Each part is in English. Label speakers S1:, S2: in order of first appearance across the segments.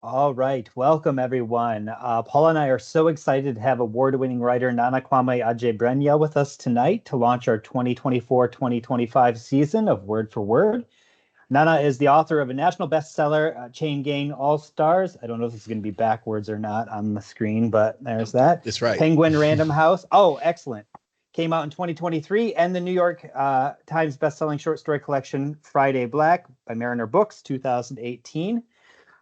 S1: All right, welcome everyone. Paul and I are so excited to have award-winning writer Nana Kwame Adjei-Brenyah with us tonight to launch our 2024-2025 season of Word for Word. Nana is the author of a national bestseller, Chain Gang All Stars. I don't know if this is going to be backwards or not on the screen, but there's that.
S2: That's right.
S1: Penguin Random House. Oh, excellent. Came out in 2023, and the New York Times bestselling short story collection, Friday Black by Mariner Books, 2018.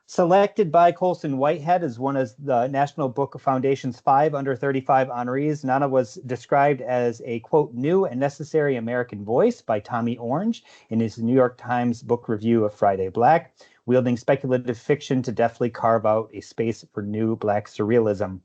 S1: Selected by Colson Whitehead as one of the National Book Foundation's 5 under 35 honorees, Nana was described as a, quote, new and necessary American voice by Tommy Orange in his New York Times book review of Friday Black, wielding speculative fiction to deftly carve out a space for new Black surrealism.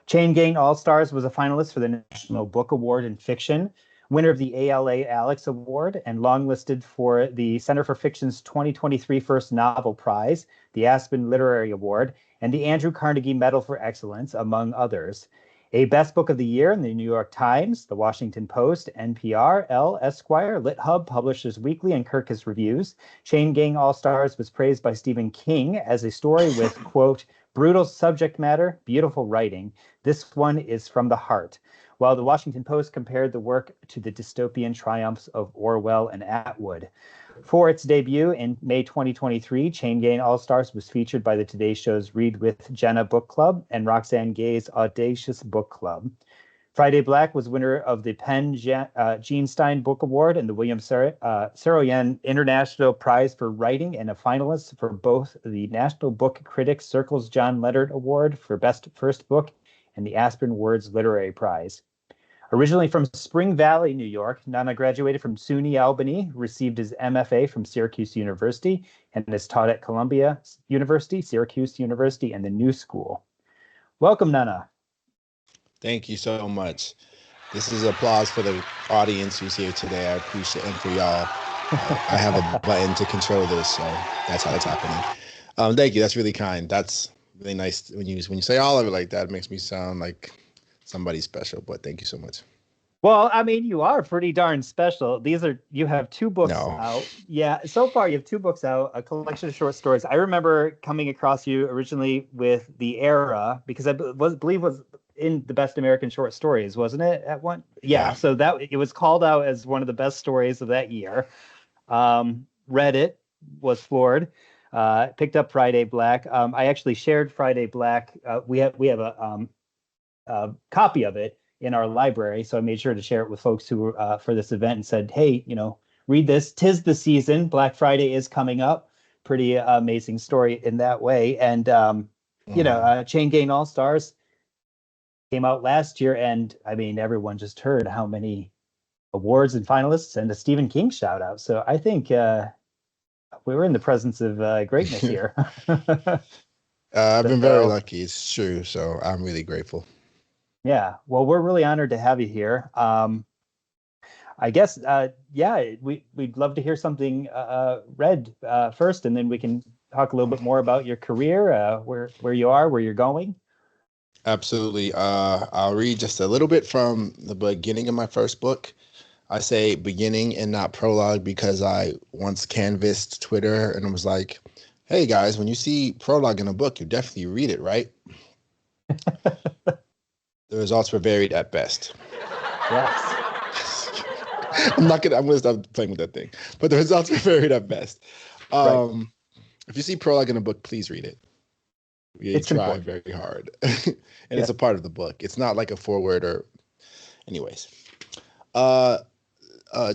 S1: Chain Gang All Stars was a finalist for the National Book Award in Fiction, winner of the ALA Alex Award, and longlisted for the Center for Fiction's 2023 First Novel Prize, the Aspen Literary Award, and the Andrew Carnegie Medal for Excellence, among others. A Best Book of the Year in the New York Times, the Washington Post, NPR, Elle, Esquire, LitHub, Publishers Weekly, and Kirkus Reviews. Chain Gang All Stars was praised by Stephen King as a story with, quote, brutal subject matter, beautiful writing. This one is from the heart. While the Washington Post compared the work to the dystopian triumphs of Orwell and Atwood. For its debut in May 2023, Chain Gang All Stars was featured by the Today Show's Read with Jenna Book Club and Roxane Gay's Audacious Book Club. Friday Black was winner of the Gene Stein Book Award and the William Saroyan International Prize for Writing, and a finalist for both the National Book Critics Circle's John Leonard Award for Best First Book and the Aspen Words Literary Prize. Originally from Spring Valley, New York, Nana graduated from SUNY Albany, received his MFA from Syracuse University, and has taught at Columbia University, Syracuse University, and the New School. Welcome, Nana.
S2: Thank you so much. This is applause for the audience who's here today. I appreciate it. And for y'all. I have a button to control this, so that's how it's happening. Thank you. That's really kind. That's really nice when you say all of it like that. It makes me sound like somebody special, but thank you so much.
S1: Well, I mean, you are pretty darn special. You have two books
S2: No.
S1: out. Yeah, so far you have two books out, a collection of short stories. I remember coming across you originally with The Era because believe was in the best American short stories, wasn't it? At one, yeah.
S2: Yeah.
S1: So that it was called out as one of the best stories of that year. Read it, was floored. Picked up Friday Black. I actually shared Friday Black. We have a copy of it in our library. So I made sure to share it with folks who were for this event and said, hey, read this. 'Tis the season. Black Friday is coming up. Pretty amazing story in that way. And, Chain Gang All Stars came out last year. And I mean, everyone just heard how many awards and finalists and a Stephen King shout out. So I think we were in the presence of greatness here.
S2: I've been very
S1: So,
S2: lucky. It's true. So I'm really grateful.
S1: yeah, well, we're really honored to have you here. I guess, yeah, we'd love to hear something read first, and then we can talk a little bit more about your career, where you are, where you're going.
S2: Absolutely. I'll read just a little bit from the beginning of my first book. I say beginning and not prologue because I once canvassed Twitter and was like, hey guys, when you see prologue in a book, you definitely read it, right? The results were varied at best.
S1: Yes.
S2: I'm gonna stop playing with that thing. But the results were varied at best.
S1: Right.
S2: If you see prologue in a book, please read it. We
S1: It's
S2: try
S1: important.
S2: very hard. And
S1: Yeah.
S2: it's a part of the book. It's not like a foreword or anyways. Uh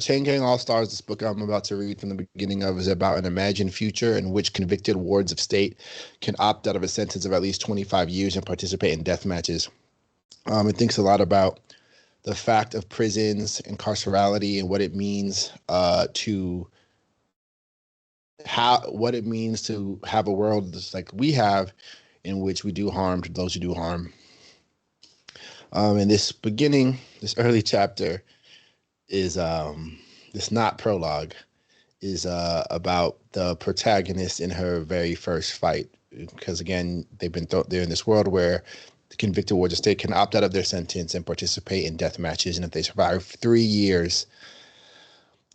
S2: Chain Gang All Stars, this book I'm about to read from the beginning of, is about an imagined future in which convicted wards of state can opt out of a sentence of at least 25 years and participate in death matches. It thinks a lot about the fact of prisons and carcerality and what it means what it means to have a world just like we have, in which we do harm to those who do harm. And this early chapter is this not prologue is about the protagonist in her very first fight, because again they're in this world where the convicted wards of state can opt out of their sentence and participate in death matches, and if they survive 3 years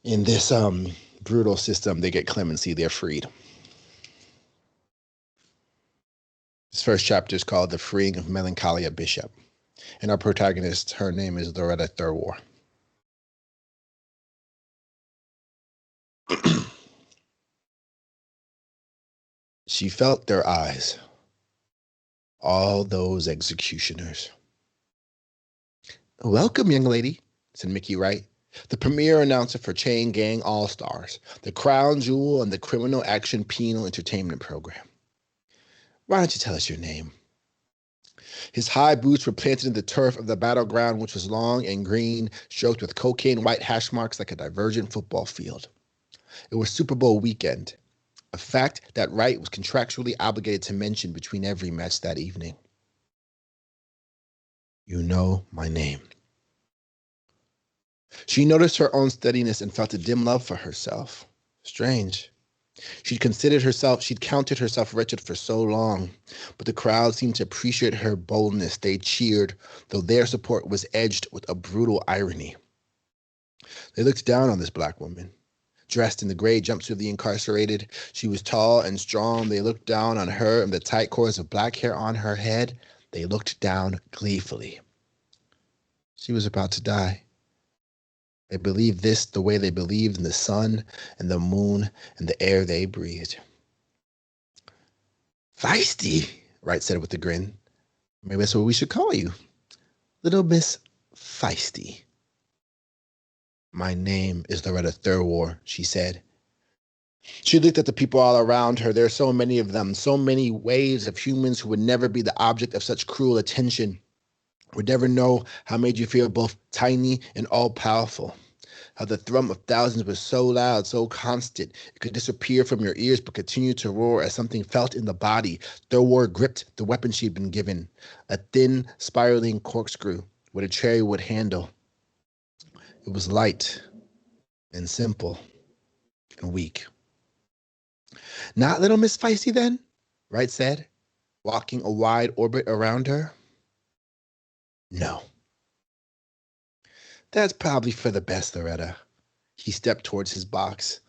S2: in this brutal system, they get clemency, they're freed. This first chapter is called The Freeing of Melancholia Bishop. And our protagonist, her name is Loretta Thurwar. She felt their eyes, all those executioners. "Welcome, young lady," said Mickey Wright, the premier announcer for Chain Gang All-Stars, the crown jewel and the criminal action penal entertainment program. "Why don't you tell us your name?" His high boots were planted in the turf of the battleground, which was long and green, stroked with cocaine white hash marks like a divergent football field. It was Super Bowl weekend, a fact that Wright was contractually obligated to mention between every match that evening. "You know my name." She noticed her own steadiness and felt a dim love for herself. Strange. She'd counted herself wretched for so long, but the crowd seemed to appreciate her boldness. They cheered, though their support was edged with a brutal irony. They looked down on this black woman. Dressed in the gray jumpsuit of the incarcerated, she was tall and strong. They looked down on her and the tight cords of black hair on her head. They looked down gleefully. She was about to die. They believed this the way they believed in the sun and the moon and the air they breathed. "Feisty," Wright said with a grin. "Maybe that's what we should call you. Little Miss Feisty." "My name is Loretta Thurwar," she said. She looked at the people all around her. There are so many of them, so many waves of humans who would never be the object of such cruel attention, would never know how it made you feel both tiny and all-powerful. How the thrum of thousands was so loud, so constant, it could disappear from your ears but continue to roar as something felt in the body. Thurwar gripped the weapon she'd been given, a thin, spiraling corkscrew with a cherrywood handle. It was light and simple and weak. "Not little Miss Feisty, then?" Wright said, walking a wide orbit around her. "No." "That's probably for the best, Loretta." He stepped towards his box.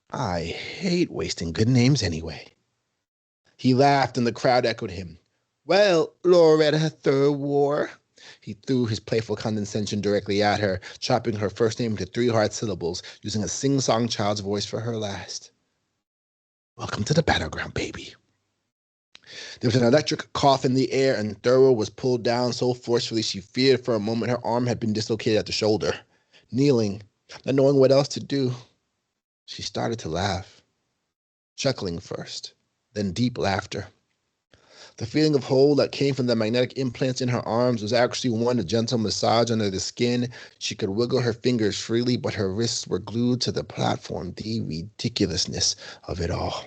S2: "I hate wasting good names anyway." He laughed and the crowd echoed him. "Well, Loretta Thurwar." He threw his playful condescension directly at her, chopping her first name into 3 hard syllables, using a sing-song child's voice for her last. "Welcome to the battleground, baby." There was an electric cough in the air, and Thurwar was pulled down so forcefully she feared for a moment her arm had been dislocated at the shoulder. Kneeling, not knowing what else to do, she started to laugh. Chuckling first, then deep laughter. The feeling of whole that came from the magnetic implants in her arms was actually one of gentle massage under the skin. She could wiggle her fingers freely, but her wrists were glued to the platform. The ridiculousness of it all.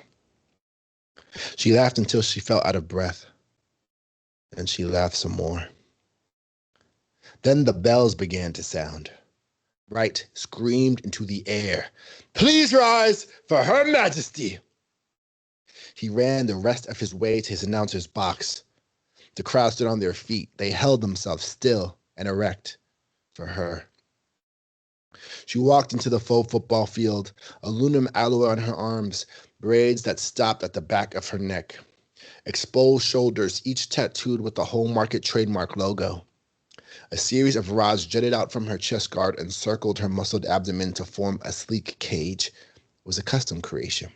S2: She laughed until she felt out of breath. And she laughed some more. Then the bells began to sound. Wright screamed into the air, "Please rise for Her Majesty!" He ran the rest of his way to his announcer's box. The crowd stood on their feet. They held themselves still and erect for her. She walked into the faux football field, aluminum alloy on her arms, braids that stopped at the back of her neck, exposed shoulders, each tattooed with the Home Market trademark logo. A series of rods jutted out from her chest guard and circled her muscled abdomen to form a sleek cage. It was a custom creation.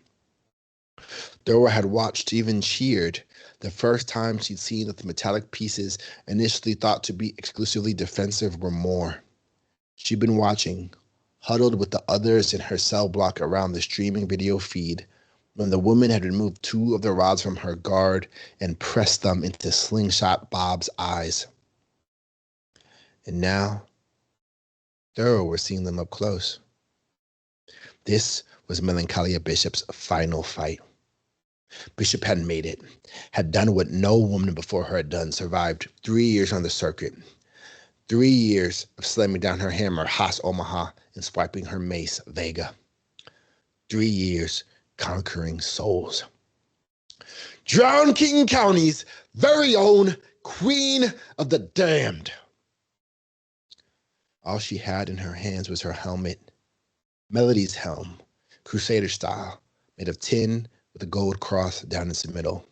S2: Thurwar had watched, even cheered, the first time she'd seen that the metallic pieces, initially thought to be exclusively defensive, were more. She'd been watching, huddled with the others in her cell block around the streaming video feed, when the woman had removed 2 of the rods from her guard and pressed them into Slingshot Bob's eyes. And now, Thurwar was seeing them up close. This was Melancholia Bishop's final fight. Bishop had made it, had done what no woman before her had done, survived 3 years on the circuit. 3 years of slamming down her hammer, Haas Omaha, and swiping her mace, Vega. 3 years conquering souls. Drown King County's very own Queen of the Damned. All she had in her hands was her helmet, Melody's helm, Crusader style, made of tin with a gold cross down its middle.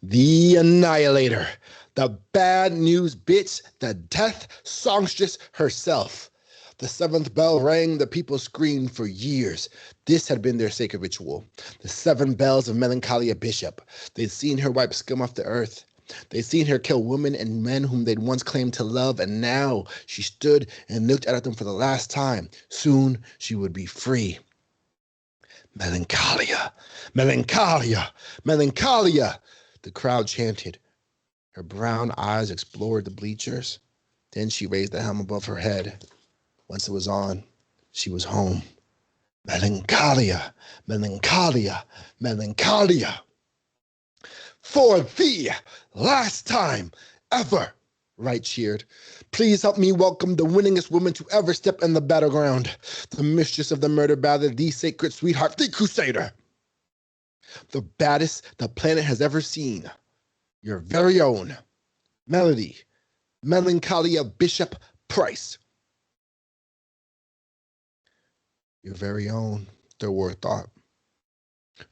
S2: The Annihilator, the bad news bitch, the death songstress herself. The seventh bell rang, the people screamed for years. This had been their sacred ritual. The 7 bells of Melancholia Bishop. They'd seen her wipe scum off the earth. They'd seen her kill women and men whom they'd once claimed to love, and now she stood and looked at them for the last time. Soon she would be free. Melancholia, Melancholia, Melancholia, the crowd chanted. Her brown eyes explored the bleachers. Then she raised the helm above her head. Once it was on, she was home. Melancholia, Melancholia, Melancholia. For the last time ever, Wright cheered. Please help me welcome the winningest woman to ever step in the battleground, the mistress of the murder ballad, the sacred sweetheart, the crusader. The baddest the planet has ever seen. Your very own Melody, Melancholia Bishop Price. Your very own, Thurward thought.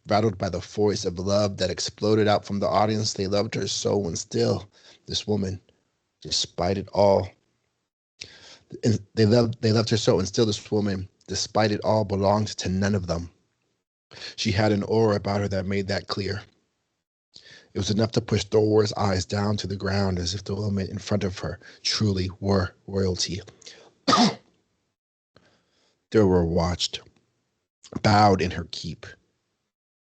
S2: Rattled by the voice of love that exploded out from the audience, they loved her so, and still, this woman, despite it all, they loved her so, and still this woman, despite it all, belonged to none of them. She had an aura about her that made that clear. It was enough to push Thorward's eyes down to the ground, as if the woman in front of her truly were royalty. Thorward watched, bowed in her keep,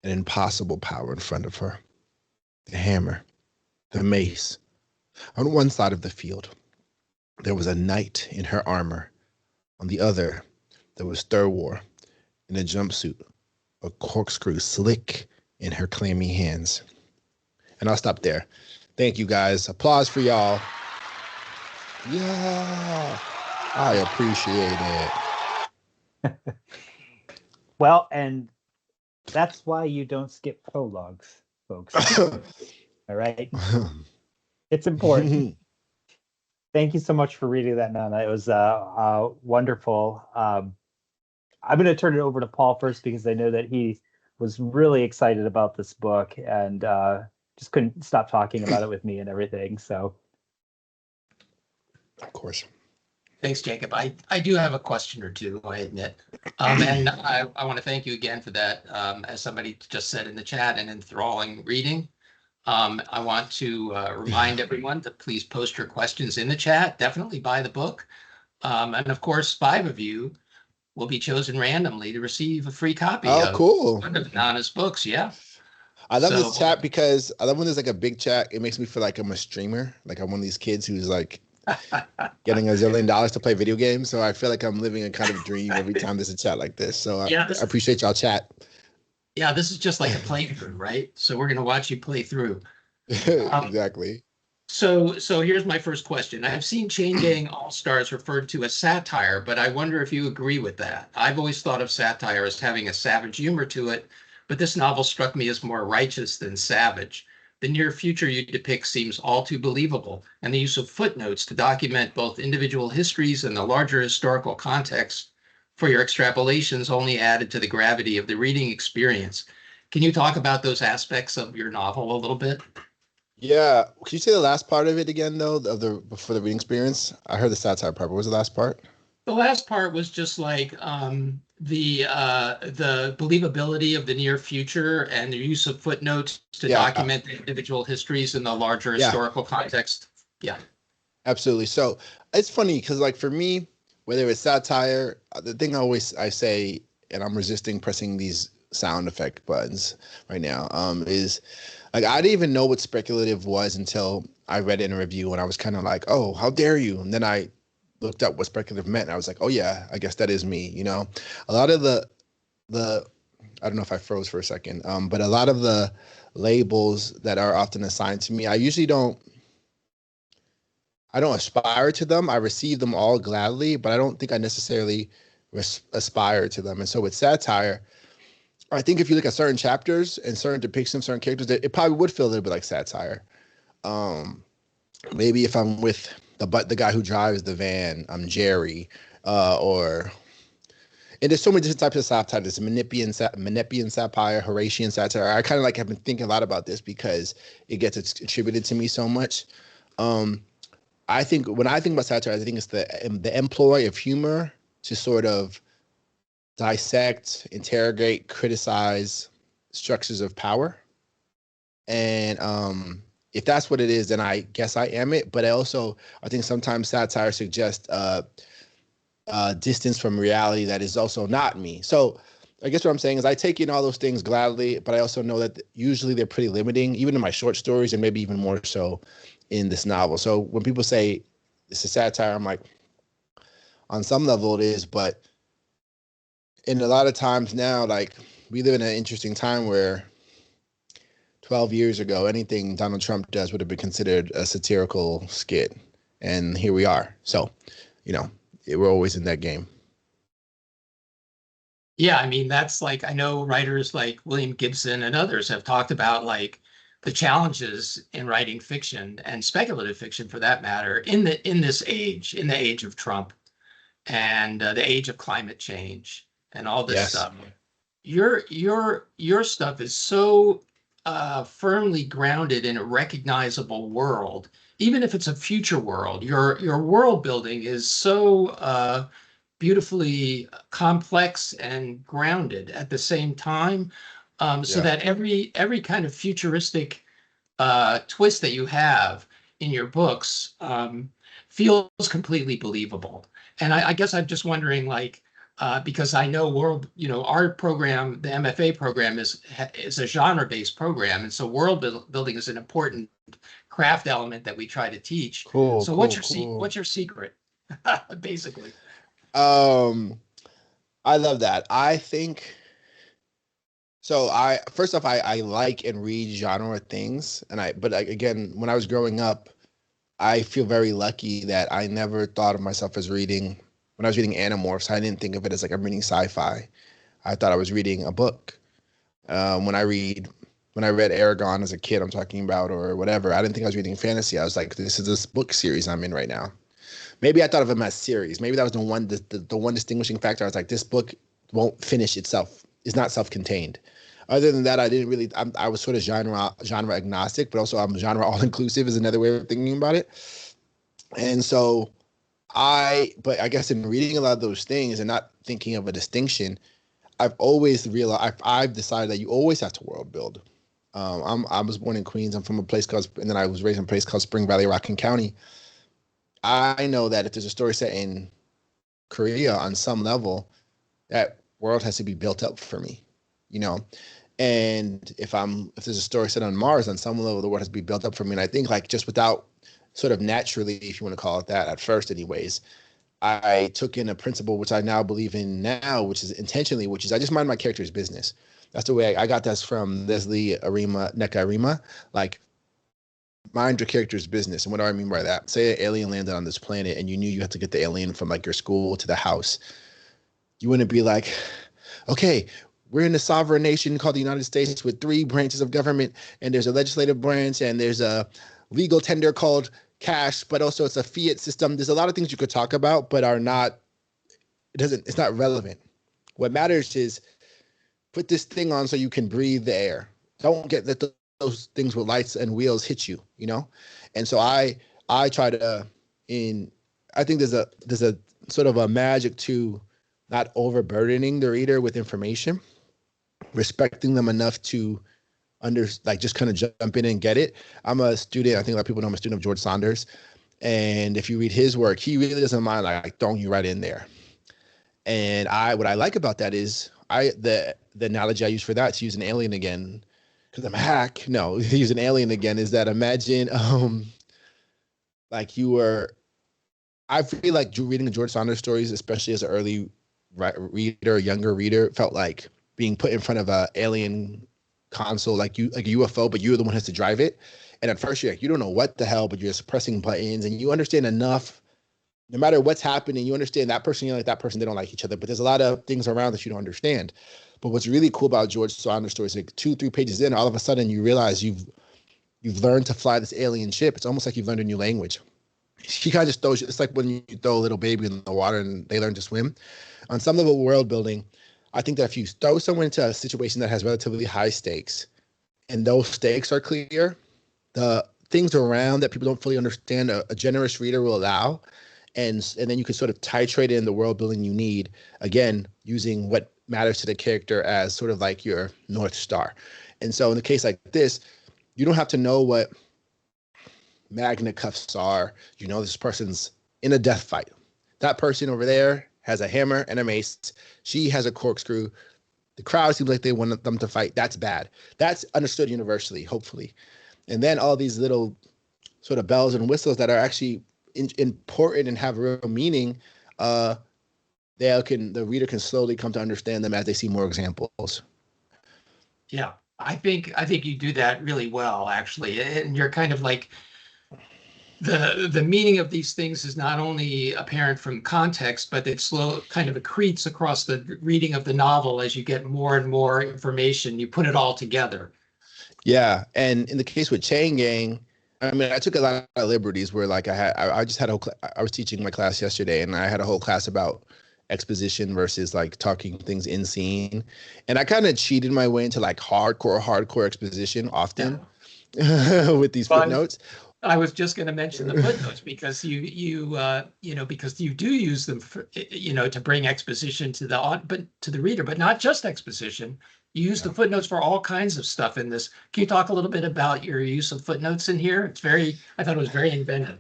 S2: an impossible power in front of her. The hammer, the mace. On one side of the field, there was a knight in her armor. On the other, there was Thurward in a jumpsuit, a corkscrew slick in her clammy hands. And I'll stop there. Thank you, guys. Applause for y'all. Yeah, I appreciate it.
S1: Well, and that's why you don't skip prologues, folks. All right. It's important. Thank you so much for reading that, Nana. It was wonderful. I'm going to turn it over to Paul first because I know that he was really excited about this book and just couldn't stop talking about it with me and everything. So,
S2: of course.
S3: Thanks, Jacob. I do have a question or two, I admit. And I want to thank you again for that. As somebody just said in the chat, an enthralling reading. I want to remind everyone to please post your questions in the chat. Definitely buy the book. And of course, 5 of you will be chosen randomly to receive a free copy of one of Nana's books. Yeah.
S2: I love this chat because I love when there's like a big chat. It makes me feel like I'm a streamer. Like I'm one of these kids who's like getting $1 zillion to play video games. So I feel like I'm living a kind of dream every time there's a chat like this. So I appreciate y'all chat.
S3: Yeah, this is just like a playthrough, right? So we're going to watch you play through.
S2: Exactly.
S3: So here's my first question. I've seen Chain Gang All-Stars referred to as satire, but I wonder if you agree with that. I've always thought of satire as having a savage humor to it, but this novel struck me as more righteous than savage. The near future you depict seems all too believable, and the use of footnotes to document both individual histories and the larger historical context for your extrapolations only added to the gravity of the reading experience. Can you talk about those aspects of your novel a little bit?
S2: Yeah. Can you say the last part of it again, though, before the reading experience? I heard the satire part, but what was the last part?
S3: The last part was just like the believability of the near future and the use of footnotes to document the individual histories in the larger historical context. Yeah.
S2: Absolutely. So it's funny because, like, for me, whether it's satire, the thing I say, and I'm resisting pressing these sound effect buttons right now, is like I didn't even know what speculative was until I read it in a review, and I was kind of like, oh, how dare you? And then I looked up what speculative meant, and I was like, oh yeah, I guess that is me. You know, a lot of the I don't know if I froze for a second, but a lot of the labels that are often assigned to me, I usually don't aspire to them. I receive them all gladly, but I don't think I necessarily aspire to them. And so with satire, I think if you look at certain chapters and certain depictions of certain characters, it probably would feel a little bit like satire. Maybe if I'm with the guy who drives the van, I'm Jerry, or And there's so many different types of satire. There's Menippean satire, Horatian satire. I kind of like have been thinking a lot about this because it gets attributed to me so much. I think when I think about satire, I think it's the employ of humor to sort of dissect, interrogate, criticize structures of power. And if that's what it is, then I guess I am it. But I think sometimes satire suggests distance from reality that is also not me. So I guess what I'm saying is I take in all those things gladly, but I also know that usually they're pretty limiting, even in my short stories, and maybe even more so in this novel. So when people say it's a satire, I'm like, on some level it is, but in a lot of times now, like we live in an interesting time where 12 years ago, anything Donald Trump does would have been considered a satirical skit. And here we are. So, we're always in that game.
S3: Yeah, I mean, that's like, I know writers like William Gibson and others have talked about like the challenges in writing fiction and speculative fiction for that matter in this age, in the age of Trump and the age of climate change and all this stuff. Your stuff is so firmly grounded in a recognizable world, even if it's a future world. Your world building is so beautifully complex and grounded at the same time, so that every kind of futuristic twist that you have in your books feels completely believable. And I guess I'm just wondering, like, because I know our program, the MFA program, is a genre-based program, and so building is an important craft element that we try to teach.
S2: Cool.
S3: So what's your secret, basically?
S2: I love that. I think so. First off, I like and read genre things, but again, when I was growing up, I feel very lucky that I never thought of myself as reading. When I was reading Animorphs, I didn't think of it as like I'm reading sci-fi. I thought I was reading a book. When I read when I read Aragon as a kid, I'm talking about, or whatever, I didn't think I was reading fantasy. I was like, this is this book series I'm in right now. Maybe I thought of them as series. Maybe that was the one distinguishing factor. I was like, this book won't finish itself. It's not self-contained. Other than that, I didn't really. I was sort of genre agnostic, but also I'm genre all inclusive is another way of thinking about it. And so but I guess in reading a lot of those things and not thinking of a distinction, I've always realized I've decided that you always have to world build. I was born in Queens. I'm from a place called, and then I was raised in a place called Spring Valley, Rockland County. I know that if there's a story set in Korea on some level, that world has to be built up for me, you know. And if there's a story set on Mars on some level, the world has to be built up for me. And I think like just without sort of naturally, if you want to call it that, at first, anyways, I took in a principle which I now believe in now, which is intentionally, which is I just mind my character's business. That's the way I got this from Leslie Neka Arima, like mind your character's business. And what do I mean by that? Say an alien landed on this planet and you knew you had to get the alien from like your school to the house. You wouldn't be like, okay, we're in a sovereign nation called the United States with 3 branches of government, and there's a legislative branch and there's a legal tender called cash, but also it's a fiat system. There's a lot of things you could talk about, but it's not relevant. What matters is put this thing on so you can breathe the air. Don't let those things with lights and wheels hit you, you know? And so I try to, I think there's a sort of a magic to not overburdening the reader with information, respecting them enough to just kind of jump in and get it. I'm a student. I think a lot of people know I'm a student of George Saunders. And if you read his work, he really doesn't mind like throwing you right in there. And what I like about that is the analogy I use for that, to use an alien again, because I'm a hack. No, to use an alien again is that imagine like you were, I feel like reading the George Saunders stories, especially as an early reader, younger reader, felt like being put in front of an alien console, like a UFO, but you're the one who has to drive it. And at first you're like, you don't know what the hell, but you're just pressing buttons and you understand enough, no matter what's happening, you understand that person, you like that person, they don't like each other, but there's a lot of things around that you don't understand. But what's really cool about George Saunders stories, like 2-3 pages in, all of a sudden you realize you've learned to fly this alien ship. It's almost like you've learned a new language. she kind of just throws you. It's like when you throw a little baby in the water and they learn to swim. On some level, world building, I think that if you throw someone into a situation that has relatively high stakes, and those stakes are clear, the things around that people don't fully understand, a generous reader will allow, and then you can sort of titrate in the world building you need. Again, using what matters to the character as sort of like your North Star. And so in a case like this, you don't have to know what magna cuffs are. You know, this person's in a death fight. That person over there has a hammer and a mace. She has a corkscrew. The crowd seems like they want them to fight. That's bad. That's understood universally, hopefully. And then all these little sort of bells and whistles that are actually important and have real meaning, the reader can slowly come to understand them as they see more examples.
S3: Yeah, I think you do that really well, actually. And you're kind of like, the meaning of these things is not only apparent from context, but it kind of accretes across the reading of the novel as you get more and more information. You put it all together.
S2: Yeah, and in the case with Chain Gang, I mean, I took a lot of liberties where, like, I was teaching my class yesterday, and I had a whole class about exposition versus like talking things in scene, and I kind of cheated my way into like hardcore exposition often. Yeah. With these footnotes.
S3: I was just going to mention the footnotes because because you do use them for, to bring exposition to the reader, but not just exposition. You use the footnotes for all kinds of stuff in this. Can you talk a little bit about your use of footnotes in here? I thought it was very inventive.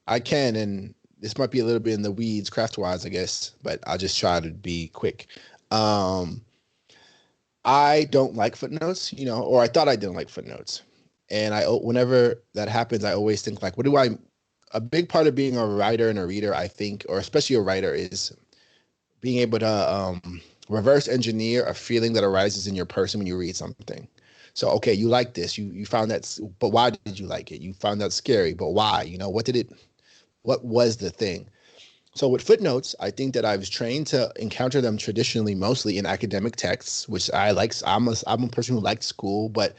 S2: I can, and this might be a little bit in the weeds craft-wise, I guess, but I'll just try to be quick. I don't like footnotes, or I thought I didn't like footnotes. And whenever that happens, I always think like, a big part of being a writer and a reader, I think, or especially a writer, is being able to reverse engineer a feeling that arises in your person when you read something. So, okay, you like this, you found that, but why did you like it? You found that scary, but why? What was the thing? So with footnotes, I think that I was trained to encounter them traditionally, mostly in academic texts, which I like. I'm a person who liked school, but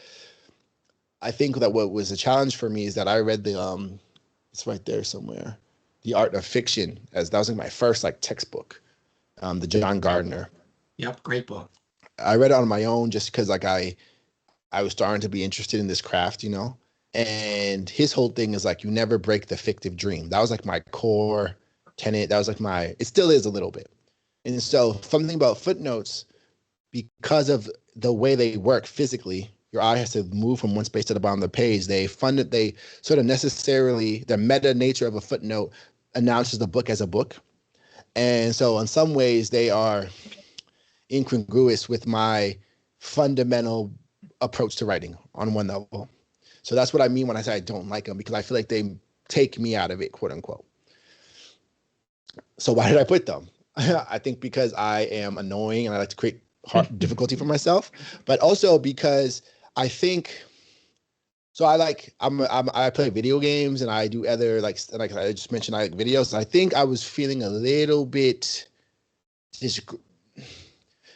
S2: I think that what was a challenge for me is that I read it's right there somewhere, The Art of Fiction, as that was like my first like textbook, the John Gardner.
S3: Yep, great book.
S2: I read it on my own just because like I was starting to be interested in this craft, and his whole thing is like, you never break the fictive dream. That was like my core tenet. That was like it still is a little bit. And so something about footnotes, because of the way they work physically, your eye has to move from one space to the bottom of the page. The meta nature of a footnote announces the book as a book. And so in some ways they are incongruous with my fundamental approach to writing on one level. So that's what I mean when I say I don't like them, because I feel like they take me out of it, quote unquote. So why did I put them? I think because I am annoying and I like to create difficulty for myself, but also because I think, so I play video games and I do other like I just mentioned, I like videos. I think I was feeling a little bit, this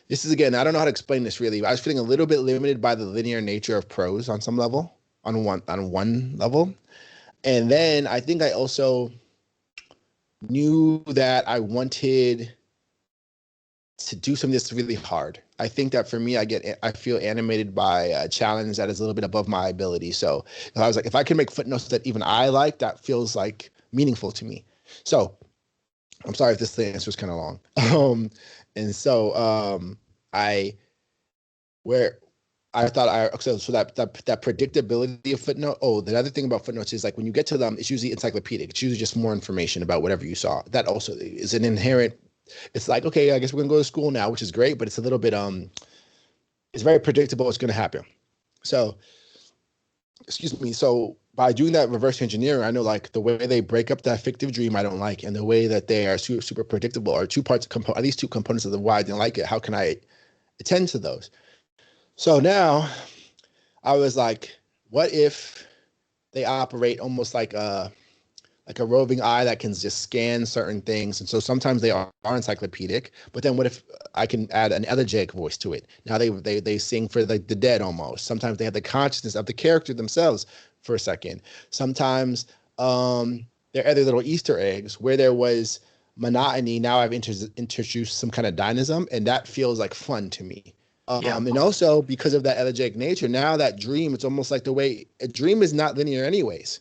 S2: is, again, I don't know how to explain this really, but I was feeling a little bit limited by the linear nature of prose on some level, on one level. And then I think I also knew that I wanted to do something that's really hard. I think that for me, I feel animated by a challenge that is a little bit above my ability. So I was like, if I can make footnotes that even I like, that feels like meaningful to me. So I'm sorry if this answer was kind of long. So that predictability of footnote. Oh, the other thing about footnotes is like when you get to them, it's usually encyclopedic. It's usually just more information about whatever you saw. That also is an inherent. It's like, okay, I guess we're gonna go to school now, which is great, but it's a little bit it's very predictable what's gonna happen. So, excuse me. So by doing that reverse engineering, I know like the way they break up that fictive dream I don't like, and the way that they are super predictable, or at least two components of the why I didn't like it. How can I attend to those? So now I was like, what if they operate almost like a roving eye that can just scan certain things? And so sometimes they are encyclopedic, but then what if I can add an elegiac voice to it? Now they sing for the dead almost. Sometimes they have the consciousness of the character themselves for a second. Sometimes They're other little Easter eggs where there was monotony. Now I've introduced some kind of dynamism, and that feels like fun to me.
S3: Yeah.
S2: And also because of that elegiac nature, now that dream, it's almost like the way a dream is not linear anyways.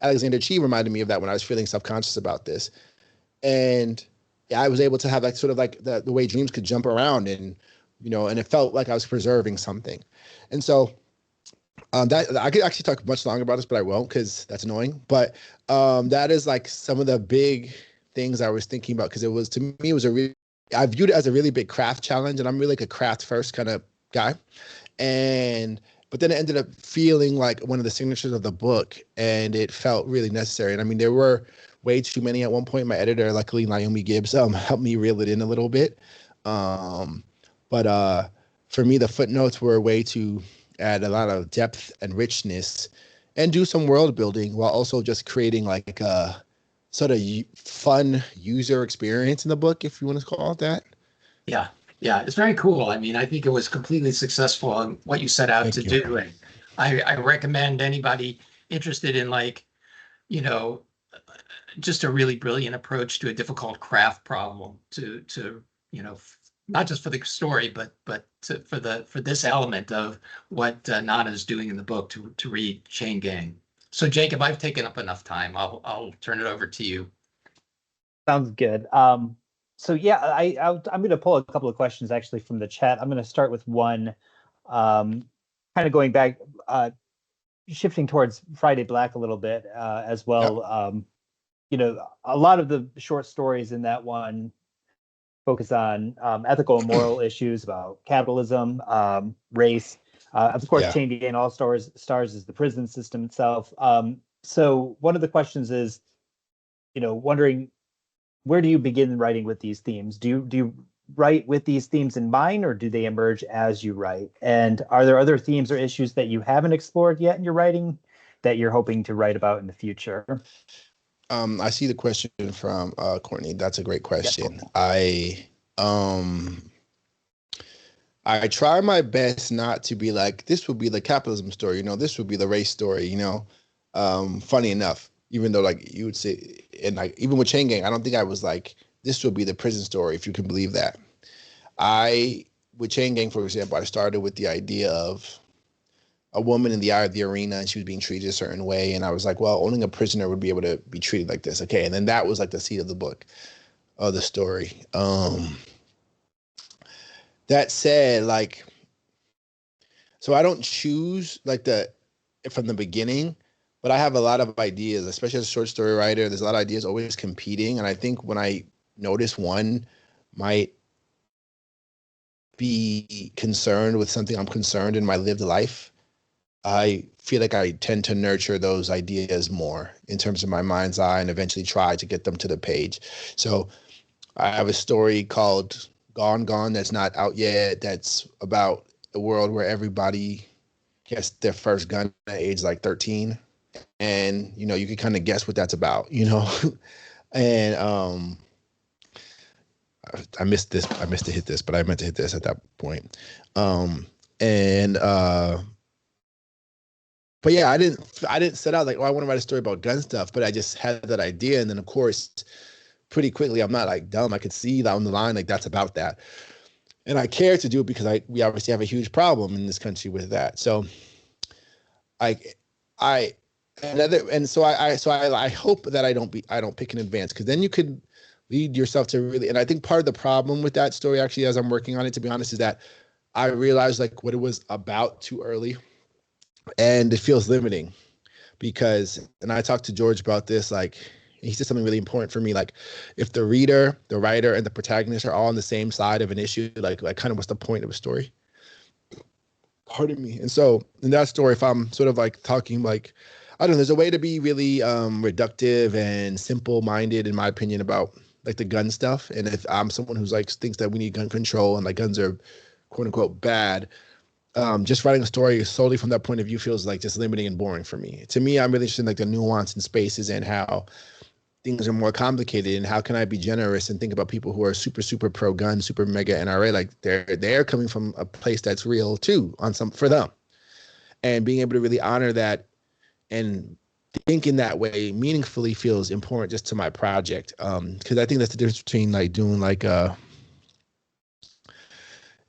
S2: Alexander Chi reminded me of that when I was feeling self-conscious about this. And I was able to have like sort of like the way dreams could jump around, and, and it felt like I was preserving something. And so that I could actually talk much longer about this, but I won't because that's annoying. But that is like some of the big things I was thinking about, because to me, it was I viewed it as a really big craft challenge, and I'm really like a craft first kind of guy. But then it ended up feeling like one of the signatures of the book, and it felt really necessary. And I mean, there were way too many at one point. My editor, luckily Naomi Gibbs, helped me reel it in a little bit. But for me, the footnotes were a way to add a lot of depth and richness and do some world building while also just creating like a sort of fun user experience in the book, if you want to call it that.
S3: Yeah. Yeah. It's very cool. I mean, I think it was completely successful on what you set out to do. And I recommend anybody interested in just a really brilliant approach to a difficult craft problem to not just for the story, but for this element of what Nana is doing in the book to read Chain Gang. So Jacob, I've taken up enough time. I'll turn it over to you.
S1: Sounds good. So yeah, I'm going to pull a couple of questions actually from the chat. I'm going to start with one, kind of going back, shifting towards Friday Black a little bit as well. Yep. A lot of the short stories in that one focus on ethical and moral issues about capitalism, race. Of course, yeah. Chain Gang All Stars is the prison system itself. So one of the questions is, wondering, where do you begin writing with these themes? Do you write with these themes in mind, or do they emerge as you write? And are there other themes or issues that you haven't explored yet in your writing that you're hoping to write about in the future?
S2: I see the question from Courtney. That's a great question.
S1: Yeah.
S2: I try my best not to be like, this would be the capitalism story, this would be the race story, funny enough, even though like you would say, and like even with Chain Gang, I don't think I was like, this would be the prison story, if you can believe that. With Chain Gang, for example, I started with the idea of a woman in the eye of the arena, and she was being treated a certain way. And I was like, well, owning a prisoner would be able to be treated like this. Okay. And then that was like the seed of the book, of the story. That said, like, so I don't choose like from the beginning, but I have a lot of ideas, especially as a short story writer. There's a lot of ideas always competing. And I think when I notice one might be concerned with something I'm concerned in my lived life, I feel like I tend to nurture those ideas more in terms of my mind's eye and eventually try to get them to the page. So I have a story called Gone that's not out yet, that's about a world where everybody gets their first gun at age like 13. And, you can kind of guess what that's about, And I missed this. I missed to hit this, but I meant to hit this at that point. But yeah, I didn't set out like, I want to write a story about gun stuff, but I just had that idea. And then of course, pretty quickly, I'm not like dumb. I could see down the line, like that's about that. And I care to do it because we obviously have a huge problem in this country with that. So I hope that I don't pick in advance, because then you could lead yourself to really, and I think part of the problem with that story actually, as I'm working on it, to be honest, is that I realized like what it was about too early. And it feels limiting because, and I talked to George about this, like he said something really important for me. Like if the reader, the writer, and the protagonist are all on the same side of an issue, like kind of what's the point of a story? Pardon me. And so in that story, if I'm sort of like talking like, I don't know, there's a way to be really reductive and simple-minded, in my opinion, about like the gun stuff. And if I'm someone who's like thinks that we need gun control and like guns are quote unquote bad, just writing a story solely from that point of view feels like just limiting and boring for me. To me, I'm really interested in like the nuance in spaces and how things are more complicated, and how can I be generous and think about people who are super, super pro gun, super mega NRA, like they're coming from a place that's real too for them, and being able to really honor that and thinking that way meaningfully feels important just to my project. Because I think that's the difference between like doing like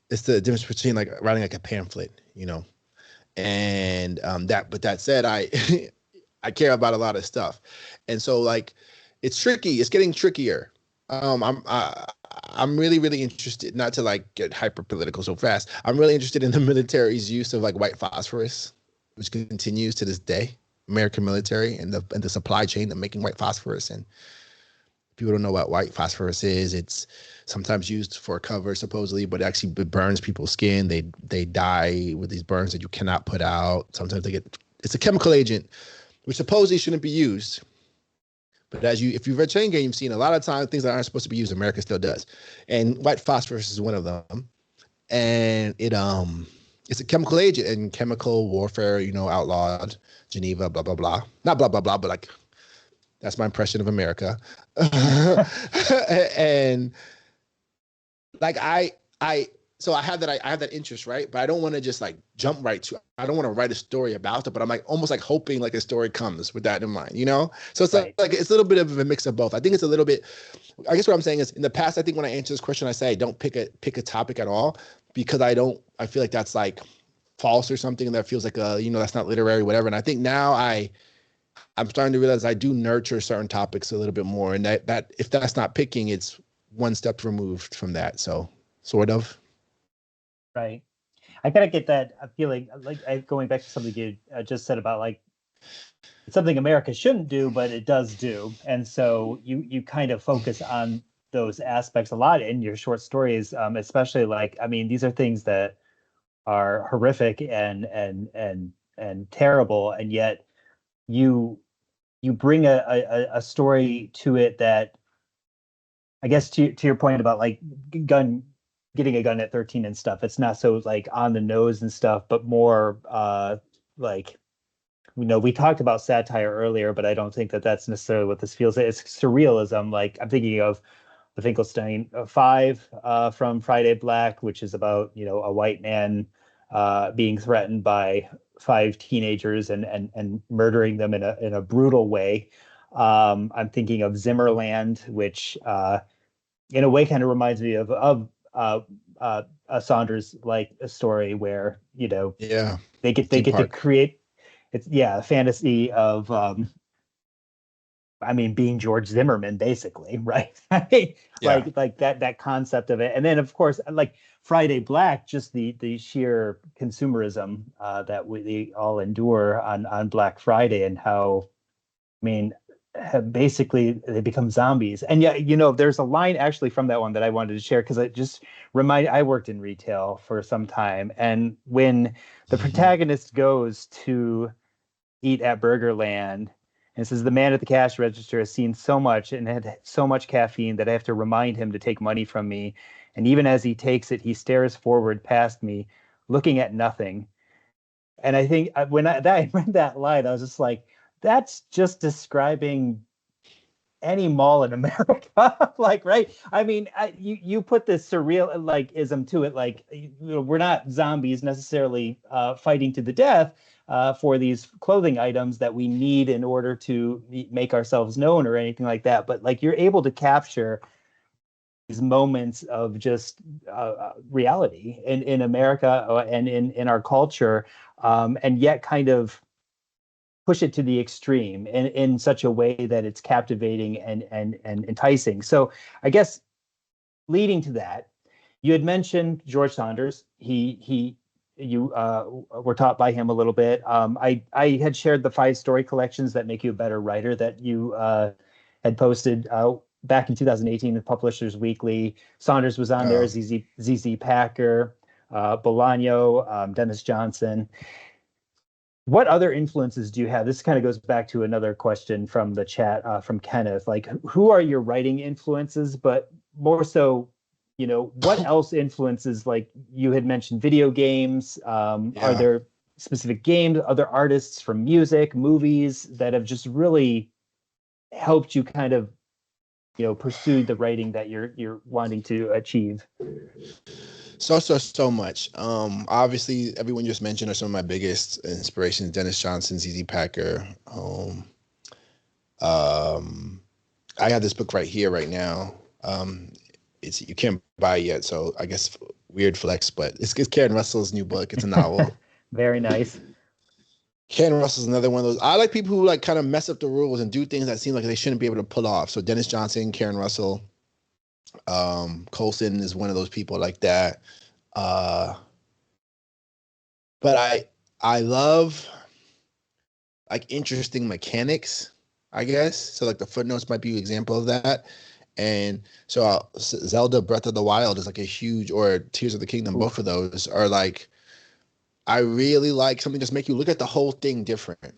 S2: it's the difference between like writing like a pamphlet, you know. And but that said, I I care about a lot of stuff, and so like it's tricky. It's getting trickier. I'm really interested, not to like get hyper political so fast. I'm really interested in the military's use of like white phosphorus, which continues to this day. American military and the supply chain of making white phosphorus. And people don't know what white phosphorus is. It's sometimes used for cover, supposedly, but actually it burns people's skin. They die with these burns that you cannot put out. Sometimes it's a chemical agent, which supposedly shouldn't be used. But if you've read Chain Gang, you've seen a lot of times things that aren't supposed to be used, America still does. And white phosphorus is one of them. And it's a chemical agent, and chemical warfare, outlawed, Geneva, blah, blah, blah. Not blah, blah, blah, but like, that's my impression of America. And like, so I have that interest, right? But I don't want to just like jump right to, I don't want to write a story about it, but I'm like almost like hoping like a story comes with that in mind, So it's
S1: right.
S2: like it's a little bit of a mix of both. I think it's a little bit, I guess what I'm saying is in the past, I think when I answer this question, I say, don't pick a topic at all, because I feel like that's like false or something. And that feels like that's not literary, whatever. And I think now I'm starting to realize I do nurture certain topics a little bit more. And that if that's not picking, it's one step removed from that. So sort of.
S1: Right. I kind of get that feeling, like going back to something you just said about like it's something America shouldn't do, but it does do. And so you kind of focus on those aspects a lot in your short stories, especially like, I mean, these are things that are horrific and terrible, and yet you bring a story to it that, I guess, to your point about like getting a gun at 13 and stuff, it's not so like on the nose and stuff, but more like, we talked about satire earlier, but I don't think that that's necessarily what this feels like. It's surrealism. Like, I'm thinking of the Finkelstein Five from Friday Black, which is about a white man being threatened by five teenagers and murdering them in a brutal way. I'm thinking of Zimmerland, which in a way kind of reminds me of a Saunders like a story where
S2: Yeah,
S1: they get to create, it's a fantasy of I mean, being George Zimmerman, basically, right?
S2: Yeah.
S1: Like that concept of it. And then of course, like Friday Black, just the sheer consumerism that we all endure on Black Friday, and how, I mean, basically they become zombies. And yeah, there's a line actually from that one that I wanted to share, because it just I worked in retail for some time, and when the protagonist goes to eat at Burgerland, and says, the man at the cash register has seen so much and had so much caffeine that I have to remind him to take money from me. And even as he takes it, he stares forward past me, looking at nothing. And I think when I read that line, I was just like, that's just describing any mall in America. Like, right? I mean, you put this surreal like ism to it. Like, we're not zombies necessarily fighting to the death for these clothing items that we need in order to make ourselves known or anything like that. But like, you're able to capture these moments of just reality in America and in our culture, and yet kind of push it to the extreme in such a way that it's captivating and enticing. So I guess leading to that, you had mentioned George Saunders. You were taught by him a little bit. I had shared the 5 story collections that make you a better writer that you had posted back in 2018 in Publishers Weekly. Saunders was on there, ZZ Packer, Bolaño, Dennis Johnson. What other influences do you have? This kind of goes back to another question from the chat from Kenneth. Like, who are your writing influences? But more so, what else influences, like you had mentioned video games. Are there specific games, other artists from music, movies that have just really helped you kind of, pursue the writing that you're wanting to achieve?
S2: So much. Obviously, everyone you just mentioned are some of my biggest inspirations: Dennis Johnson, ZZ Packer, I have this book right here, right now. It's you can't buy it yet, so I guess weird flex, but it's Karen Russell's new book. It's a novel.
S1: Very nice.
S2: Karen Russell's another one of those. I like people who like kind of mess up the rules and do things that seem like they shouldn't be able to pull off. So Dennis Johnson, Karen Russell, Colson is one of those people like that. But I love like interesting mechanics, I guess. So like the footnotes might be an example of that. And so Zelda Breath of the Wild is like a huge, or Tears of the Kingdom, both of those are like, I really like something just make you look at the whole thing different.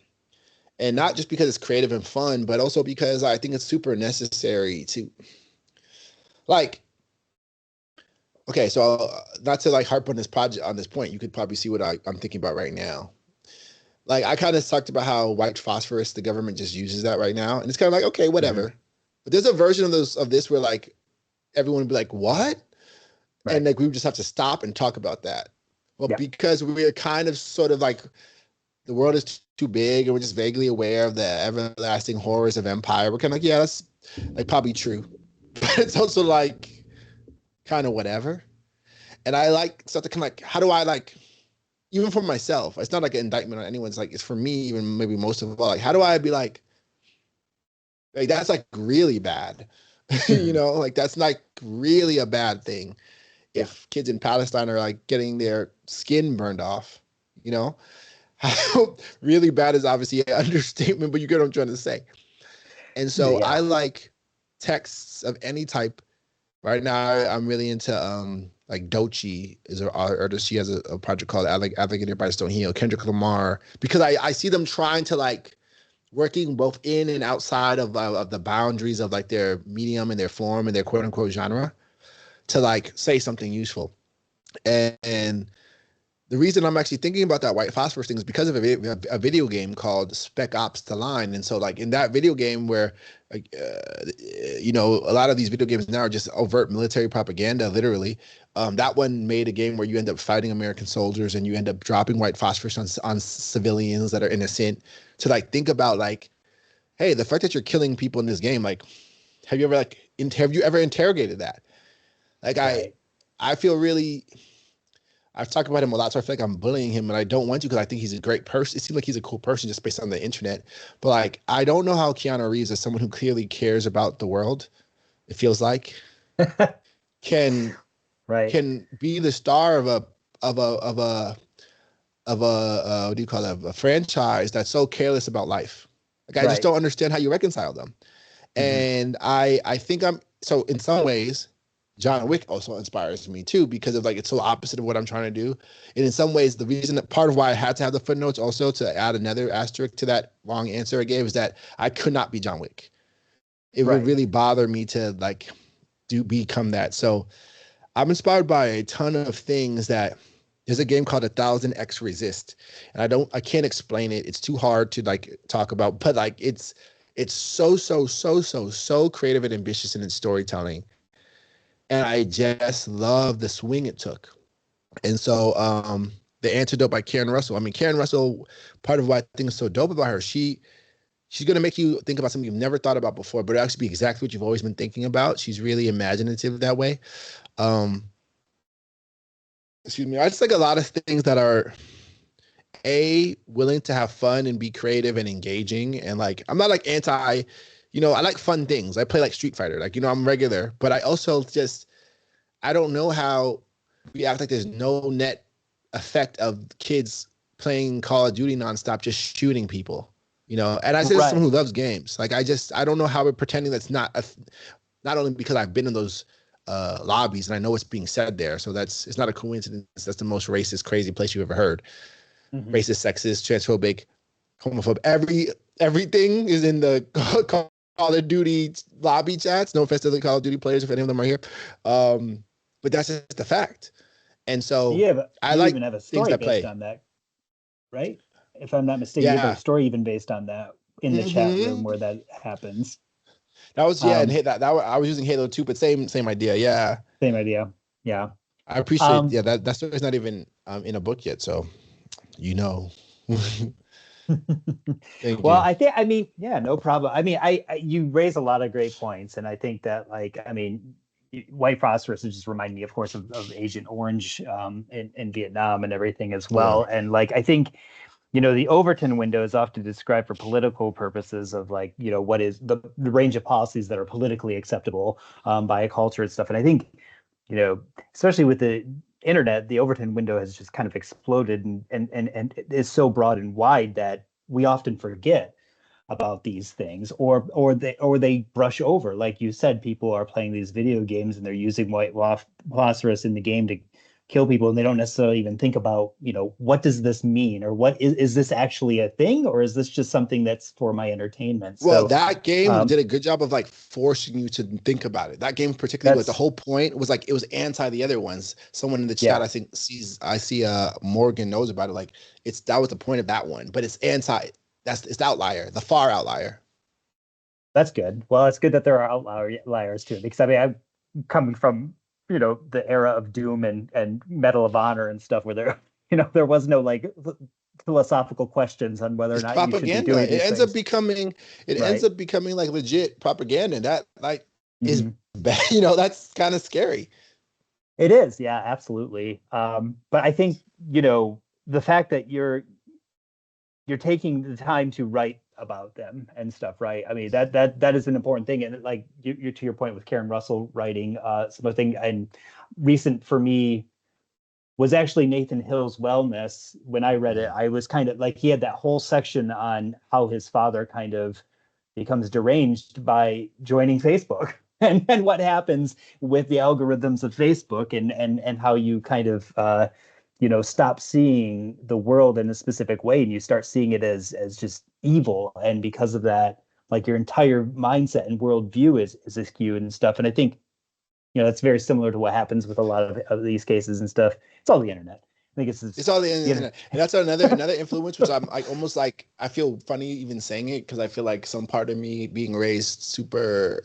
S2: And not just because it's creative and fun, but also because I think it's super necessary to like, okay, so not to like harp on this project, on this point, you could probably see what I'm thinking about right now. Like I kind of talked about how white phosphorus, the government just uses that right now. And it's kind of like, okay, whatever. Mm-hmm. But there's a version of this where like everyone would be like, what? Right. And like we would just have to stop and talk about that. Well, because we're kind of sort of like the world is too big and we're just vaguely aware of the everlasting horrors of empire. We're kind of like, yeah, that's like probably true. But it's also like kind of whatever. And I like start to kind of like, how do I like, even for myself, it's not like an indictment on anyone. It's like, it's for me, even maybe most of all, like, how do I be like that's like really bad, you know, like that's like really a bad thing. If kids in Palestine are like getting their skin burned off, you know, really bad is obviously an understatement, but you get what I'm trying to say. And so I like texts of any type. Right now, I'm really into like Doechii is an artist. She has a project called Advocated by Stone Heal, Kendrick Lamar, because I see them trying to like working both in and outside of the boundaries of like their medium and their form and their quote unquote genre to like say something useful. And the reason I'm actually thinking about that white phosphorus thing is because of a video game called Spec Ops: The Line. And so like in that video game where, you know, a lot of these video games now are just overt military propaganda, literally. That one made a game where you end up fighting American soldiers and you end up dropping white phosphorus on civilians that are innocent, to like think about like, hey, the fact that you're killing people in this game, like, have you ever interrogated that? Like I feel really, I've talked about him a lot, so I feel like I'm bullying him, and I don't want to because I think he's a great person. It seems like he's a cool person just based on the internet. But like, I don't know how Keanu Reeves, as someone who clearly cares about the world, it feels like, can be the star of a what do you call it? A franchise that's so careless about life. Like I just don't understand how you reconcile them. Mm-hmm. And I think so in some ways, John Wick also inspires me too, because of like, it's so opposite of what I'm trying to do. And in some ways, the reason that part of why I had to have the footnotes also to add another asterisk to that long answer I gave is that I could not be John Wick. It would really bother me to like become that. So I'm inspired by a ton of things. That there's a game called 1000X Resist, and I can't explain it. It's too hard to like talk about, but like it's so creative and ambitious in its storytelling. And I just love the swing it took. And so The Antidote by Karen Russell. I mean, Karen Russell, part of what I think is so dope about her, she's going to make you think about something you've never thought about before, but it'll actually be exactly what you've always been thinking about. She's really imaginative that way. Excuse me. I just like a lot of things that are willing to have fun and be creative and engaging. And like, I'm not like anti, you know, I like fun things. I play like Street Fighter, like, you know, I'm regular, but I also just, I don't know how we act like there's no net effect of kids playing Call of Duty nonstop, just shooting people, you know? And I say this as someone who loves games. Like, I don't know how we're pretending that's not only because I've been in those lobbies and I know what's being said there. So it's not a coincidence. That's the most racist, crazy place you've ever heard. Mm-hmm. Racist, sexist, transphobic, homophobic, everything is in the Call of Duty lobby chats. No offense to the Call of Duty players if any of them are here. But that's just the fact. And so I like
S1: even have a story based on that, right? If I'm not mistaken, you have a story even based on that in the chat room where that happens.
S2: That was and that I was using Halo 2, but same idea. Yeah.
S1: Same idea. Yeah.
S2: I appreciate that story's not even in a book yet, so you know. Thank
S1: Well,
S2: you.
S1: I mean, yeah, no problem. I mean, you raise a lot of great points, and I think that, like, I mean, white phosphorus just remind me, of course, of Agent Orange, in Vietnam and everything as
S2: Oh yeah.
S1: well. And like, I think, the Overton window is often described for political purposes of, like, what is the range of policies that are politically acceptable, by a culture and stuff. And I think, you know, especially with the internet, the Overton window has just kind of exploded, and it is so broad and wide that we often forget about these things, or they brush over. Like you said, people are playing these video games and they're using phosphorus in the game to kill people, and they don't necessarily even think about, what does this mean, or what is this actually a thing, or is this just something that's for my entertainment?
S2: Well,
S1: So
S2: that game
S1: um,
S2: did a good job of like forcing you to think about it. That game particularly, like the
S1: that's
S2: whole point was like it was anti the other ones. Someone in the chat,
S1: yeah,
S2: I think I see Morgan knows about it. Like that was the point of that one, but it's anti. It's the outlier, the far outlier.
S1: that's good. Well, it's good that there are outliers too, because I mean, I'm coming from, the era of Doom and Medal of Honor and stuff, where there, there was no, like, philosophical questions on whether or
S2: It's
S1: not you should be
S2: propaganda.
S1: doing these things.
S2: It ends
S1: Right.
S2: up becoming like legit propaganda. And that like is
S1: Mhm.
S2: bad. That's kind of scary.
S1: It is, yeah, absolutely. But I think, the fact that you're taking the time to write about them and stuff, right? I mean, that is an important thing. And like, you're to your point with Karen Russell writing, some of the thing, and recent for me was actually Nathan Hill's Wellness. When I read it,
S2: Mhm.
S1: I was kind of like, he had that whole section on how his father kind of becomes deranged by joining Facebook, and what happens with the algorithms of Facebook, and how you kind of, stop seeing the world in a specific way, and you start seeing it as just evil. And because of that, like, your entire mindset and worldview is askew and stuff. And I think, that's very similar to what happens with a lot of these cases and stuff. It's all the internet. I think it's
S2: It's
S1: just,
S2: all the
S1: you know,
S2: internet, and that's another influence, which I'm like almost like I feel funny even saying it because I feel like some part of me being raised super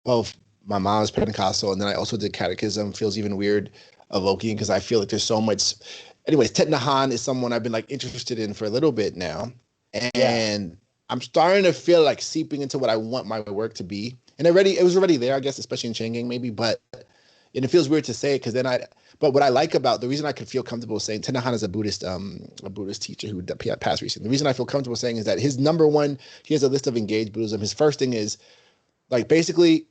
S2: well. My mom's Pentecostal, and then I also did catechism. Feels even weird evoking because I feel like there's so much. Anyways, Ted Nahan is someone I've been like interested in for a little bit now,
S1: yeah.
S2: and I'm starting to feel like seeping into what I want my work to be. And it was already there, I guess, especially in chain gang maybe, but and it feels weird to say it because then but what I like about the reason I could feel comfortable saying Tenahan is a Buddhist teacher who passed recently. The reason I feel comfortable saying is that his number one, he has a list of engaged Buddhism. His first thing is like basically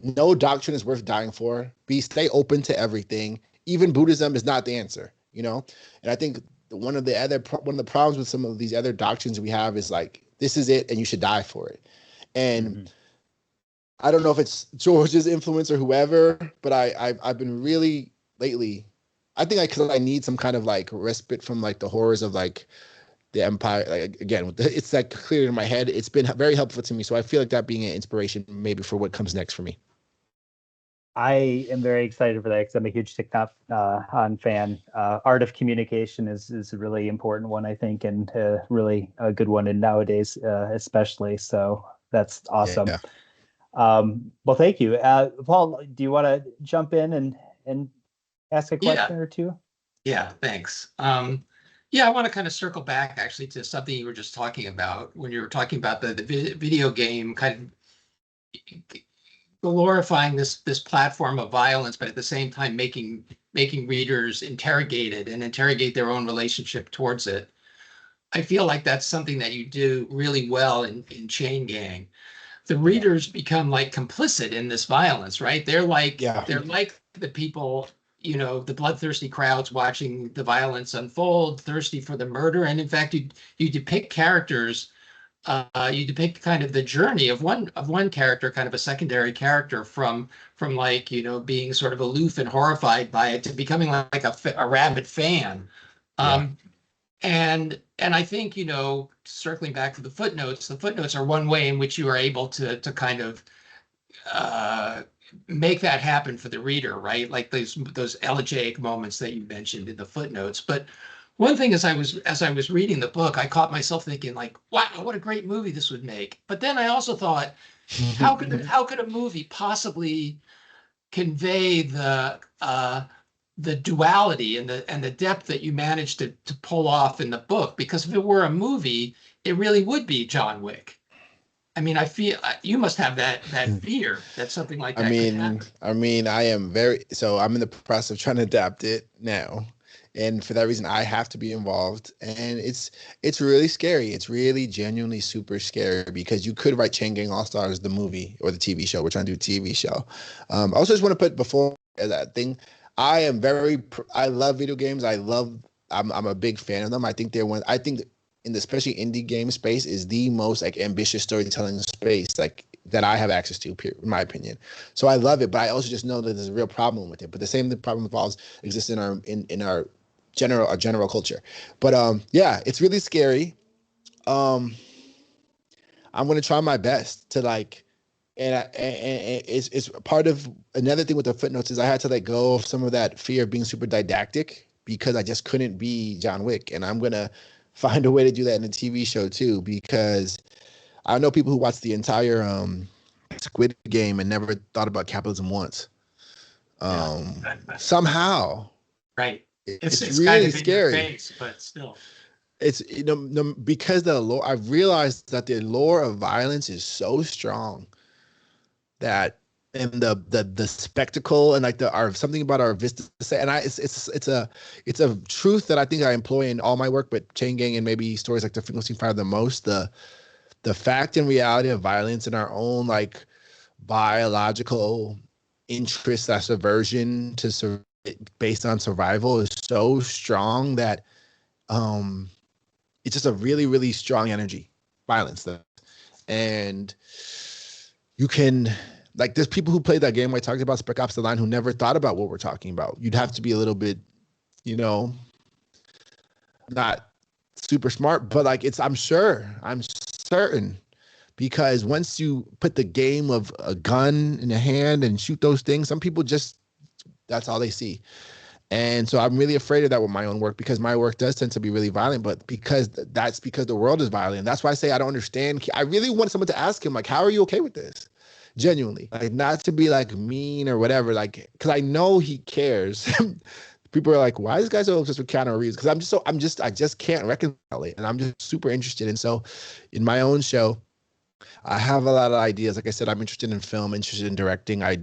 S2: no doctrine is worth dying for. Stay open to everything. Even Buddhism is not the answer. And I think one of the problems with some of these other doctrines we have is like this is it and you should die for it. And
S1: Mhm.
S2: I don't know if it's George's influence or whoever, but I've been really lately. I think because I need some kind of like respite from like the horrors of like the empire. Like again, it's like clear in my head. It's been very helpful to me. So I feel like that being an inspiration maybe for what comes next for me.
S1: I am very excited for that because I'm a huge TikTok fan. Art of communication is a really important one, I think, and really a good one in nowadays, especially. So that's awesome.
S2: Yeah.
S1: Well, thank you. Paul, do you want to jump in and ask a
S3: Yeah,
S1: question or two?
S3: yeah, thanks. Yeah, I want to kind of circle back actually to something you were just talking about when you were talking about the video game kind of glorifying this platform of violence, but at the same time making readers interrogate it and interrogate their own relationship towards it. I feel like that's something that you do really well in Chain Gang. The
S1: Yeah.
S3: readers become like complicit in this violence, right? They're like
S2: Yeah.
S3: they're like the people, the bloodthirsty crowds watching the violence unfold, thirsty for the murder. And in fact, you depict characters, you depict kind of the journey of one character, kind of a secondary character from like being sort of aloof and horrified by it to becoming like a rabid fan.
S2: Yeah.
S3: Um, and I think, circling back to the footnotes are one way in which you are able to kind of uh, make that happen for the reader, right? Like those elegiac moments that you mentioned in the footnotes. But one thing as I was reading the book, I caught myself thinking like, wow, what a great movie this would make. But then I also thought, how could a movie possibly convey the duality and the depth that you managed to pull off in the book. Because if it were a movie, it really would be John Wick. I mean, I feel you must have that fear that something like that could happen.
S2: I am I'm in the process of trying to adapt it now. And for that reason, I have to be involved. And it's really scary. It's really genuinely super scary because you could write Chain Gang All-Stars, the movie or the TV show. We're trying to do a TV show. I also just want to put before that thing, I love video games. I'm a big fan of them. I think in the especially indie game space is the most like ambitious storytelling space like that I have access to, in my opinion. So I love it, but I also just know that there's a real problem with it. But the problem exists in our general culture. But yeah, it's really scary. I'm gonna try my best to like, and it's part of another thing with the footnotes is I had to let go of some of that fear of being super didactic because I just couldn't be John Wick, and I'm gonna find a way to do that in a TV show too, because I know people who watched the entire Squid Game and never thought about capitalism once. Somehow,
S3: right?
S2: It's
S3: It's
S2: really
S3: kind of
S2: scary.
S3: in your face, but still,
S2: It's because the lore. I've realized that the lore of violence is so strong that and the spectacle and like something about our vista and it's a truth that I think I employ in all my work, but Chain Gang and maybe stories like the Frequency Fire the most, the fact and reality of violence in our own like biological interest slash aversion to based on survival is so strong that it's just a really, really strong energy, violence. And you can, like, there's people who played that game I talked about, Spec Ops: The Line, who never thought about what we're talking about. You'd have to be a little bit, not super smart, but like I'm certain, because once you put the game of a gun in a hand and shoot those things, some people that's all they see. And so I'm really afraid of that with my own work, because my work does tend to be really violent, but because the world is violent. That's why I say I don't understand. I really want someone to ask him, like, how are you okay with this? Genuinely, like, not to be like mean or whatever, like, because I know he cares. People are like, why is this guy so obsessed with Keanu Reeves? Because I just can't reconcile it. And I'm just super interested. And so in my own show, I have a lot of ideas. Like I said, I'm interested in film, interested in directing. I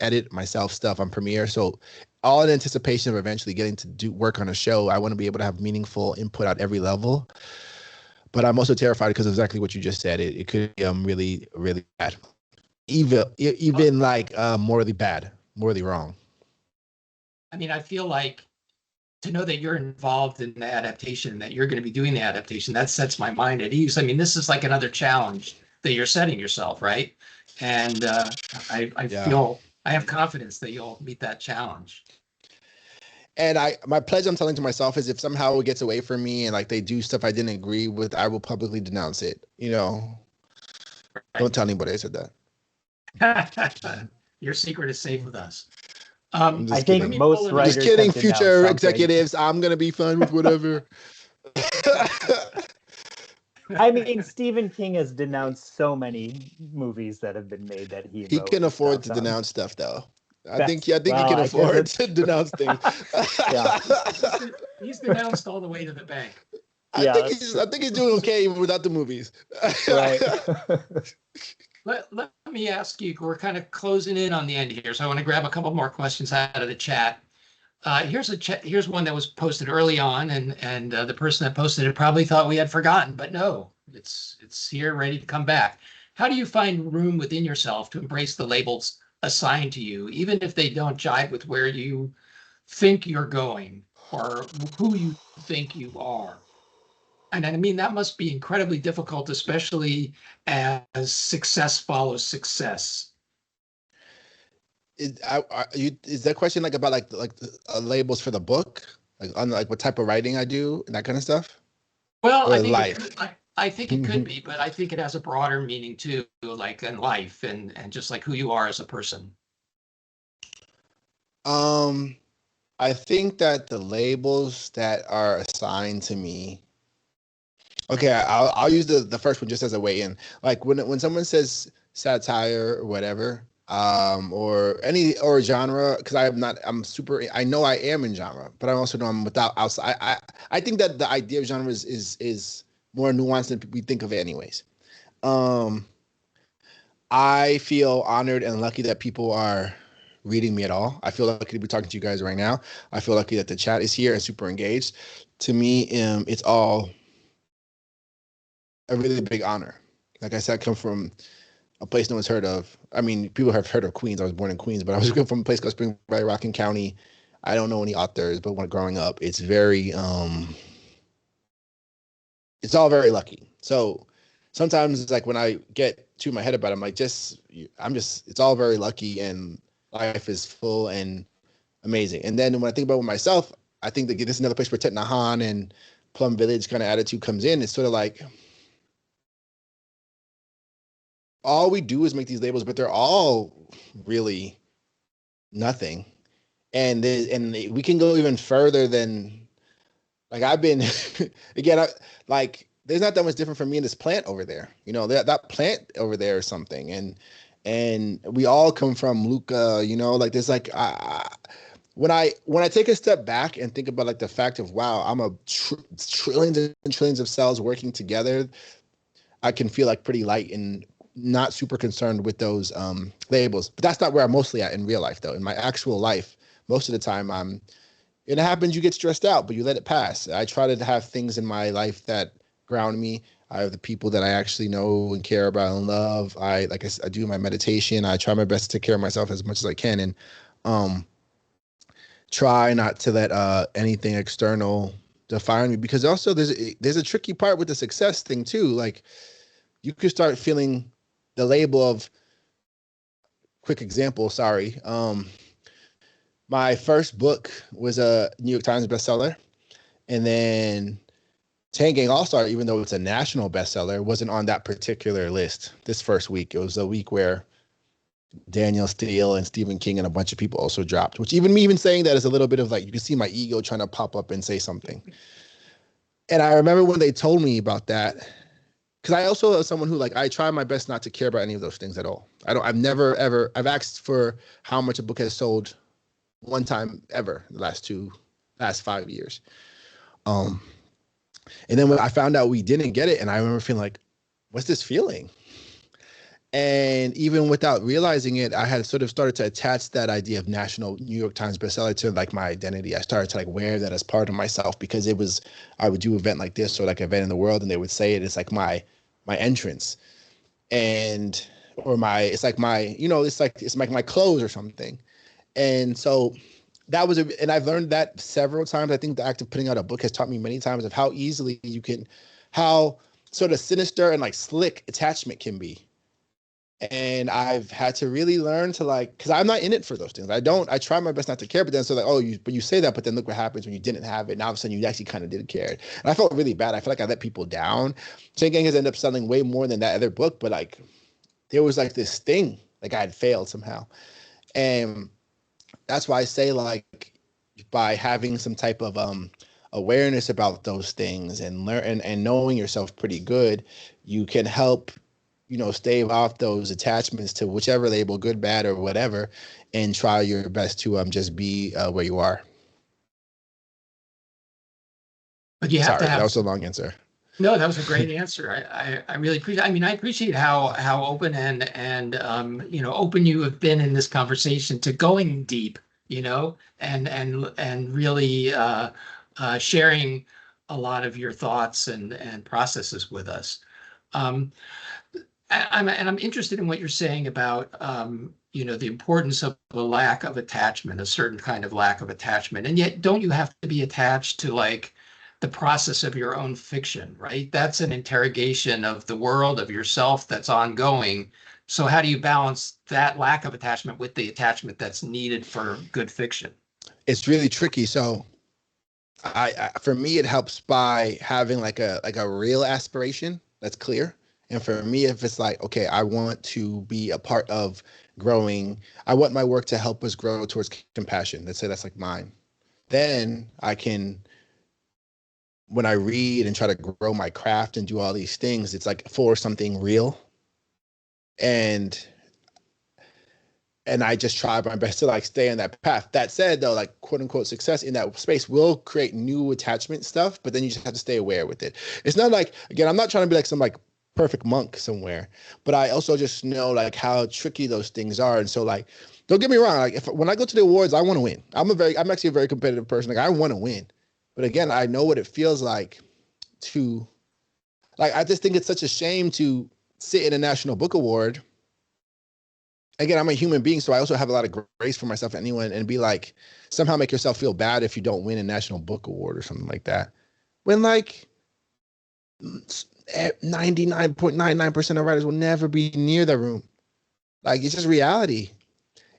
S2: edit myself stuff on Premiere. So all in anticipation of eventually getting to do work on a show, I want to be able to have meaningful input at every level. But I'm also terrified because of exactly what you just said. It could be really, really bad. Even like morally bad, morally wrong.
S3: I mean, I feel like to know that you're involved in the adaptation, that you're going to be doing the adaptation, that sets my mind at ease. I mean, this is like another challenge that you're setting yourself, right? And I feel I have confidence that you'll meet that challenge.
S2: And my pledge I'm telling to myself is if somehow it gets away from me and like they do stuff I didn't agree with, I will publicly denounce it. Right. Don't tell anybody I said
S3: that. Your secret is safe with us.
S1: I think most writers.
S2: Just kidding, future executives. I'm gonna be fine with whatever.
S1: I mean, Stephen King has denounced so many movies that have been made that he
S2: can afford to denounce stuff, though. I think he can afford to denounce things.
S3: Yeah, he's denounced all the way to the bank.
S2: I think he's doing okay without the movies.
S1: Right.
S3: Let me ask you, we're kind of closing in on the end here, so I want to grab a couple more questions out of the chat. Here's one that was posted early on, and the person that posted it probably thought we had forgotten, but no, it's here, ready to come back. How do you find room within yourself to embrace the labels assigned to you, even if they don't jive with where you think you're going or who you think you are? And I mean, that must be incredibly difficult, especially as success follows success.
S2: Is that question like about like labels for the book, like on like what type of writing I do and that kind of stuff?
S3: Well, I think it could be, but I think it has a broader meaning too, like in life and just like who you are as a person.
S2: I think that the labels that are assigned to me. Okay, I'll use the first one just as a way in. Like when someone says satire or whatever, or any or genre, because I know I am in genre, but I also know I'm without outside. I think that the idea of genre is more nuanced than we think of it anyways. Um, I feel honored and lucky that people are reading me at all. I feel lucky to be talking to you guys right now. I feel lucky that the chat is here and super engaged. To me, it's all a really big honor. Like I said, I come from a place no one's heard of. I mean, people have heard of Queens. I was born in Queens, but I was from a place called Spring Valley, Rockland County. I don't know any authors, but when growing up, it's very, it's all very lucky. So sometimes it's like when I get to my head about it, I'm like, it's all very lucky and life is full and amazing. And then when I think about it myself, I think that this is another place where Tet Nahan and Plum Village kind of attitude comes in. It's sort of like, all we do is make these labels, but they're all really nothing. And we can go even further than, like, I've been again, there's not that much different from me and this plant over there. You know, that plant over there or something. And we all come from Luca, you know, like there's like when I take a step back and think about like the fact of, wow, I'm a trillions and trillions of cells working together, I can feel like pretty light and not super concerned with those labels. But that's not where I'm mostly at in real life, though. In my actual life, most of the time it happens, you get stressed out, but you let it pass. I try to have things in my life that ground me. I have the people that I actually know and care about and love. I do my meditation. I try my best to take care of myself as much as I can, and try not to let anything external define me. Because also there's a tricky part with the success thing too. Like, you could start feeling the label of, quick example, sorry. My first book was a New York Times bestseller. And then Chain Gang All-Star, even though it's a national bestseller, wasn't on that particular list this first week. It was a week where Daniel Steele and Stephen King and a bunch of people also dropped, which even saying that is a little bit of like, you can see my ego trying to pop up and say something. And I remember when they told me about that, because I also am someone who, like, I try my best not to care about any of those things at all. I've never ever, I've asked for how much a book has sold one time ever the last 5 years. And then when I found out we didn't get it, and I remember feeling like, what's this feeling? And even without realizing it, I had sort of started to attach that idea of national New York Times bestseller to like my identity. I started to like wear that as part of myself, because I would do an event like this or like an event in the world, and they would say it's like my entrance, and it's like my clothes or something. And so and I've learned that several times. I think the act of putting out a book has taught me many times of how easily how sort of sinister and like slick attachment can be. And I've had to really learn to, like, because I'm not in it for those things. I try my best not to care, but then so like, but you say that, but then look what happens when you didn't have it. Now all of a sudden you actually kind of did care. And I felt really bad. I feel like I let people down. Chain Gang has ended up selling way more than that other book, but like there was like this thing, like I had failed somehow. And that's why I say, like, by having some type of awareness about those things and learn and knowing yourself pretty good, you can help, stave off those attachments to whichever label, good, bad, or whatever, and try your best to just be where you are.
S3: But you have to have.
S2: That was a long answer.
S3: No, that was a great answer. I really appreciate. I mean, I appreciate how open and open you have been in this conversation to going deep, and really sharing a lot of your thoughts and processes with us. I'm interested in what you're saying about the importance of a lack of attachment, a certain kind of lack of attachment, and yet don't you have to be attached to like the process of your own fiction, right? That's an interrogation of the world, of yourself, that's ongoing. So how do you balance that lack of attachment with the attachment that's needed for good fiction?
S2: It's really tricky. So for me, it helps by having like a real aspiration that's clear. And for me, if it's like, okay, I want to be a part of growing, I want my work to help us grow towards compassion. Let's say that's like mine. Then I can, when I read and try to grow my craft and do all these things, it's like for something real. And And I just try my best to like stay on that path. That said, though, like quote unquote success in that space will create new attachment stuff, but then you just have to stay aware with it. It's not like, again, I'm not trying to be like some like perfect monk somewhere, but I also just know like how tricky those things are. And so like, don't get me wrong, like when I go to the awards, I want to win. I'm actually a very competitive person. Like I want to win, but again, I know what it feels like to, like, I just think it's such a shame to sit in a National Book Award. Again, I'm a human being, so I also have a lot of grace for myself, anyone, and be like, somehow make yourself feel bad if you don't win a National Book Award or something like that. When like 99.99% of writers will never be near the room. Like it's just reality.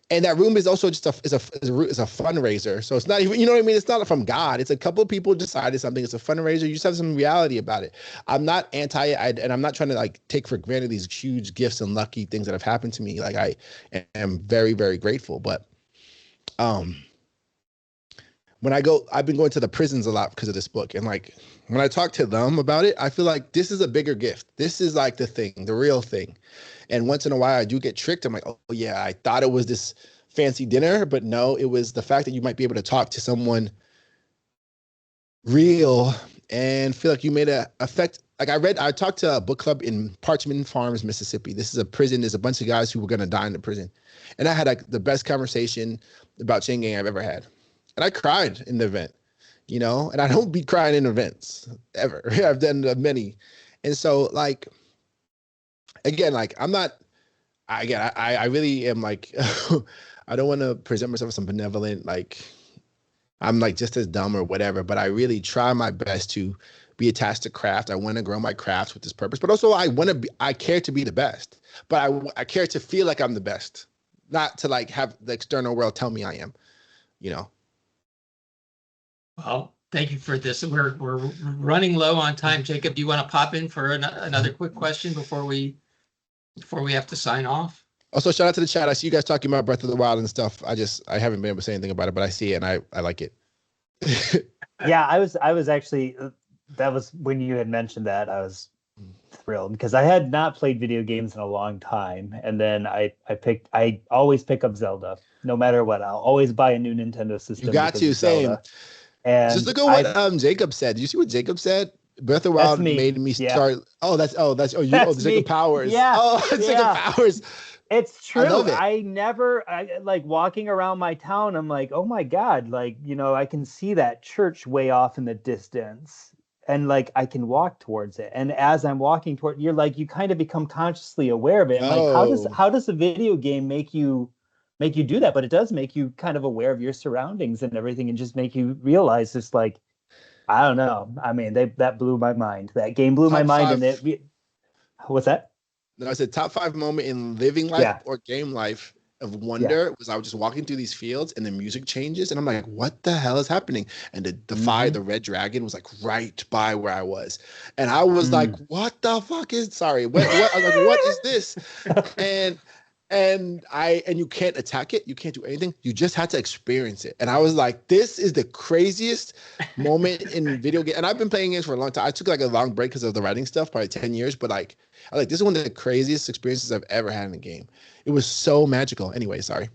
S2: And that room is also just a fundraiser. So it's not even, you know what I mean? It's not from God. It's a couple of people decided something. It's a fundraiser. You just have some reality about it. I'm not and I'm not trying to like take for granted these huge gifts and lucky things that have happened to me. Like I am very, very grateful. But when I've been going to the prisons a lot because of this book. And like when I talk to them about it, I feel like this is a bigger gift. This is like the thing, the real thing. And once in a while I do get tricked. I'm like, oh yeah, I thought it was this fancy dinner, but no, it was the fact that you might be able to talk to someone real and feel like you made an effect. Like I talked to a book club in Parchman Farms, Mississippi. This is a prison. There's a bunch of guys who were going to die in the prison. And I had like the best conversation about chain gang I've ever had. And I cried in the event, you know, and I don't be crying in events ever. I've done many. And so like, again, like I really am like, I don't want to present myself as some benevolent, like I'm like just as dumb or whatever, but I really try my best to be attached to craft. I want to grow my craft with this purpose, but also I care to be the best, but I care to feel like I'm the best, not to like have the external world tell me I am, you know?
S3: Well, thank you for this. We're running low on time. Jacob, do you want to pop in for another quick question before we have to sign off?
S2: Also, shout out to the chat. I see you guys talking about Breath of the Wild and stuff. I haven't been able to say anything about it, but I see it and I like it.
S1: Yeah, I was actually, that was when you had mentioned that, I was thrilled because I had not played video games in a long time. And then I always pick up Zelda, no matter what. I'll always buy a new Nintendo system.
S2: You got to, same.
S1: Zelda. And
S2: just look at what Jacob said. Did you see what Jacob said? Breath of the Wild made me start. That's Jacob Powers.
S1: Yeah.
S2: Jacob Powers.
S1: It's true.
S2: I
S1: like walking around my town, I'm like, oh my God, like, you know, I can see that church way off in the distance and like I can walk towards it. And as I'm walking toward, you're like, you kind of become consciously aware of it. Like how does a video game make you do that? But it does make you kind of aware of your surroundings and everything and just make you realize just like, I don't know. I mean, that blew my mind. That game blew my mind. And what's that?
S2: No, I said top 5 moment in living life or game life of wonder was I was just walking through these fields and the music changes and I'm like, what the hell is happening? And the red dragon was like right by where I was. And I was like, what the fuck is, sorry, what I was like, what is this? And you can't attack it. You can't do anything. You just had to experience it. And I was like, this is the craziest moment in video game. And I've been playing games for a long time. I took like a long break because of the writing stuff, probably 10 years. But like, this is one of the craziest experiences I've ever had in a game. It was so magical. Anyway, sorry.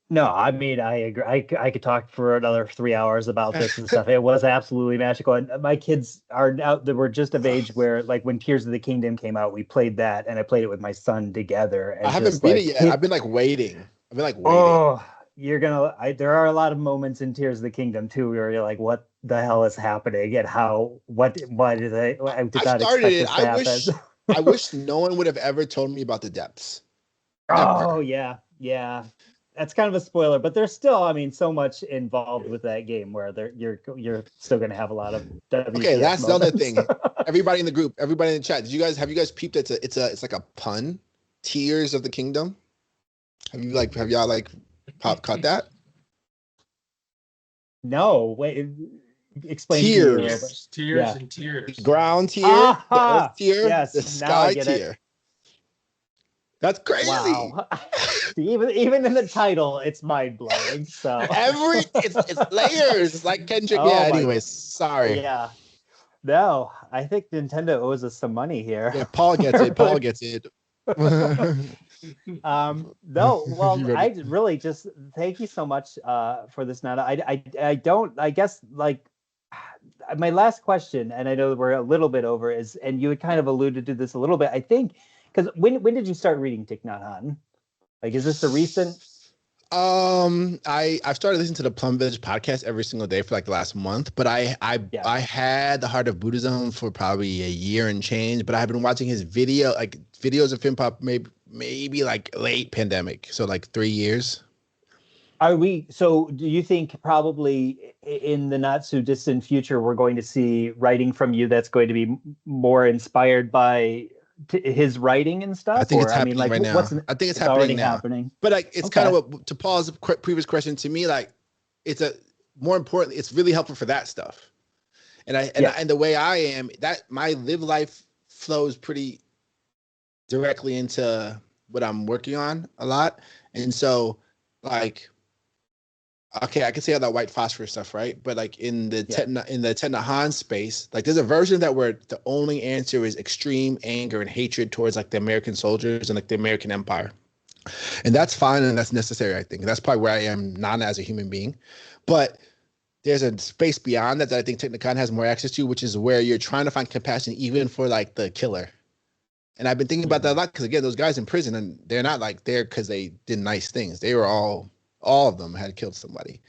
S1: No, I mean, I agree. I could talk for another 3 hours about this and stuff. It was absolutely magical. And my kids they were just of age where, like, when Tears of the Kingdom came out, we played that, and I played it with my son together. And
S2: I haven't beat it yet. I've been waiting.
S1: Oh, there are a lot of moments in Tears of the Kingdom too, where you're like, what the hell is happening? And why did I did not expect this to happen.
S2: I wish no one would have ever told me about the depths.
S1: Oh, yeah. That's kind of a spoiler, but there's still, I mean, so much involved with that game where you're still going to have a lot of WTF
S2: Okay, that's the other thing.
S1: moments.
S2: Everybody in the group, everybody in the chat, have you guys peeped? It's like a pun. Tears of the Kingdom. Have y'all caught that?
S1: No, wait. Explain.
S2: Tears.
S3: And tears.
S2: Ground tier, the earth tier,
S1: yes,
S2: the sky tier. That's crazy.
S1: Wow. even in the title, it's mind blowing. So
S2: it's layers, like Kendrick.
S1: Oh,
S2: anyways, sorry.
S1: Yeah. No, I think Nintendo owes us some money here.
S2: Yeah, Paul gets it.
S1: No, well,
S2: You ready?
S1: I really just thank you so much for this, Nana. I don't, I guess, like, my last question, and I know we're a little bit over, is, and you had kind of alluded to this a little bit, I think, because when did you start reading Thich Nhat Hanh? Like, is this a recent?
S2: I've started listening to the Plum Village podcast every single day for like the last month, but
S1: Yeah.
S2: I had the Heart of Buddhism for probably a year and change, but I've been watching his videos of him pop maybe like late pandemic, so like 3 years.
S1: So do you think probably in the not so distant future, we're going to see writing from you that's going to be more inspired by his writing and
S2: I
S1: stuff?
S2: think it's
S1: Or, I mean,
S2: happening
S1: like,
S2: right now. I think it's
S1: it's
S2: happening
S1: already
S2: now.
S1: happening.
S2: But like it's kind
S1: Okay.
S2: of what, to Paul's previous question, to me, like it's a more importantly, it's really helpful for that stuff.
S1: Yeah.
S2: And the way I am, that my live life flows pretty directly into what I'm working on a lot. And so, like, okay, I can say all that white phosphorus stuff, right? But like in the
S1: Yeah.
S2: Thich Nhat Hanh space, like there's a version of that where the only answer is extreme anger and hatred towards like the American soldiers and like the American empire. And that's fine and that's necessary, I think. That's probably where I am not as a human being. But there's a space beyond that that I think Thich Nhat Hanh has more access to, which is where you're trying to find compassion even for like the killer. And I've been thinking about that a lot because again, those guys in prison, and they're not like there because they did nice things. They were all of them had killed somebody,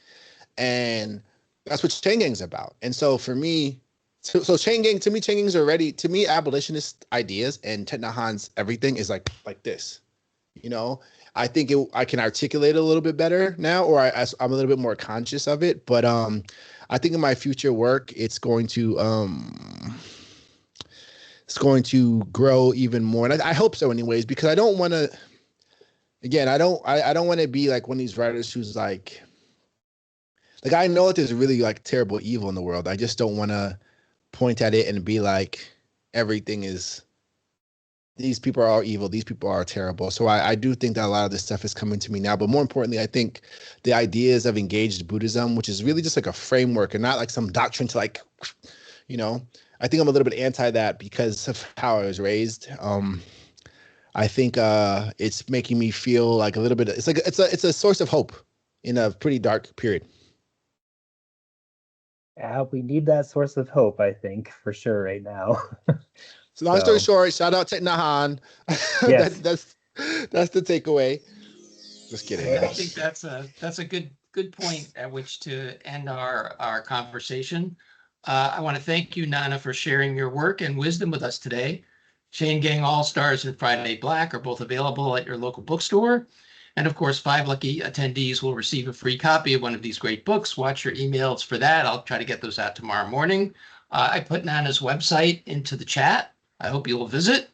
S2: and that's what chain gang's about. And so for me, so chain gang, to me, chain gangs are already, to me, abolitionist ideas and Thich Nhat Hanh's everything is like this. You know, I think I can articulate it a little bit better now, or I'm a little bit more conscious of it. But I think in my future work, it's going to grow even more, and I hope so, anyways, because I don't want to. Again, I don't want to be like one of these writers who's like I know that there's really like terrible evil in the world. I just don't want to point at it and be like everything is, these people are all evil, these people are terrible. So I do think that a lot of this stuff is coming to me now. But more importantly, I think the ideas of engaged Buddhism, which is really just like a framework and not like some doctrine to like, you know, I think I'm a little bit anti that because of how I was raised. I think it's making me feel like a little bit. It's like it's a source of hope in a pretty dark period.
S1: Yeah, we need that source of hope, I think, for sure right now.
S2: So long story short, shout out Thich Nhat Hanh.
S1: Yes.
S2: That's the takeaway. Just kidding.
S3: I think that's a good point at which to end our conversation. I want to thank you, Nana, for sharing your work and wisdom with us today. Chain Gang All Stars and Friday Black are both available at your local bookstore. And of course, 5 lucky attendees will receive a free copy of one of these great books. Watch your emails for that. I'll try to get those out tomorrow morning. I put Nana's website into the chat. I hope you'll visit.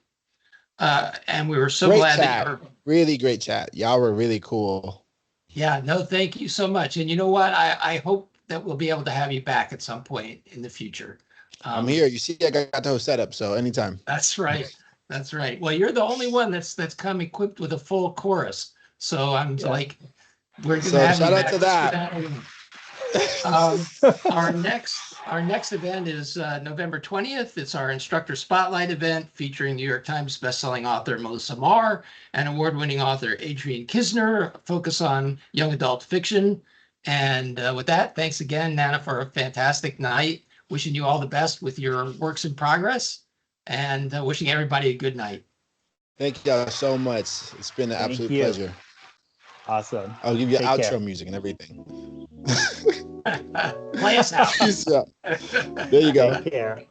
S3: And we were so
S2: great
S3: glad
S2: chat.
S3: that you're
S2: really great chat. Y'all were really cool.
S3: Yeah, no, thank you so much. And you know what? I hope that we'll be able to have you back at some point in the future.
S2: I'm here. You see, I got the whole setup, so anytime.
S3: That's right. That's right. Well, you're the only one that's come equipped with a full chorus. So I'm like, we're gonna have
S2: shout
S3: you
S2: out
S3: back
S2: to that.
S3: Our next event is November 20th. It's our instructor spotlight event featuring New York Times bestselling author Melissa Marr and award-winning author Adrian Kisner, focus on young adult fiction. And with that, thanks again, Nana, for a fantastic night. Wishing you all the best with your works in progress, and wishing everybody a good night.
S2: Thank y'all so much. It's been an absolute pleasure.
S1: Awesome.
S2: I'll give you outro
S1: care.
S2: music and everything.
S3: Play us out.
S2: There you go.
S1: Take care.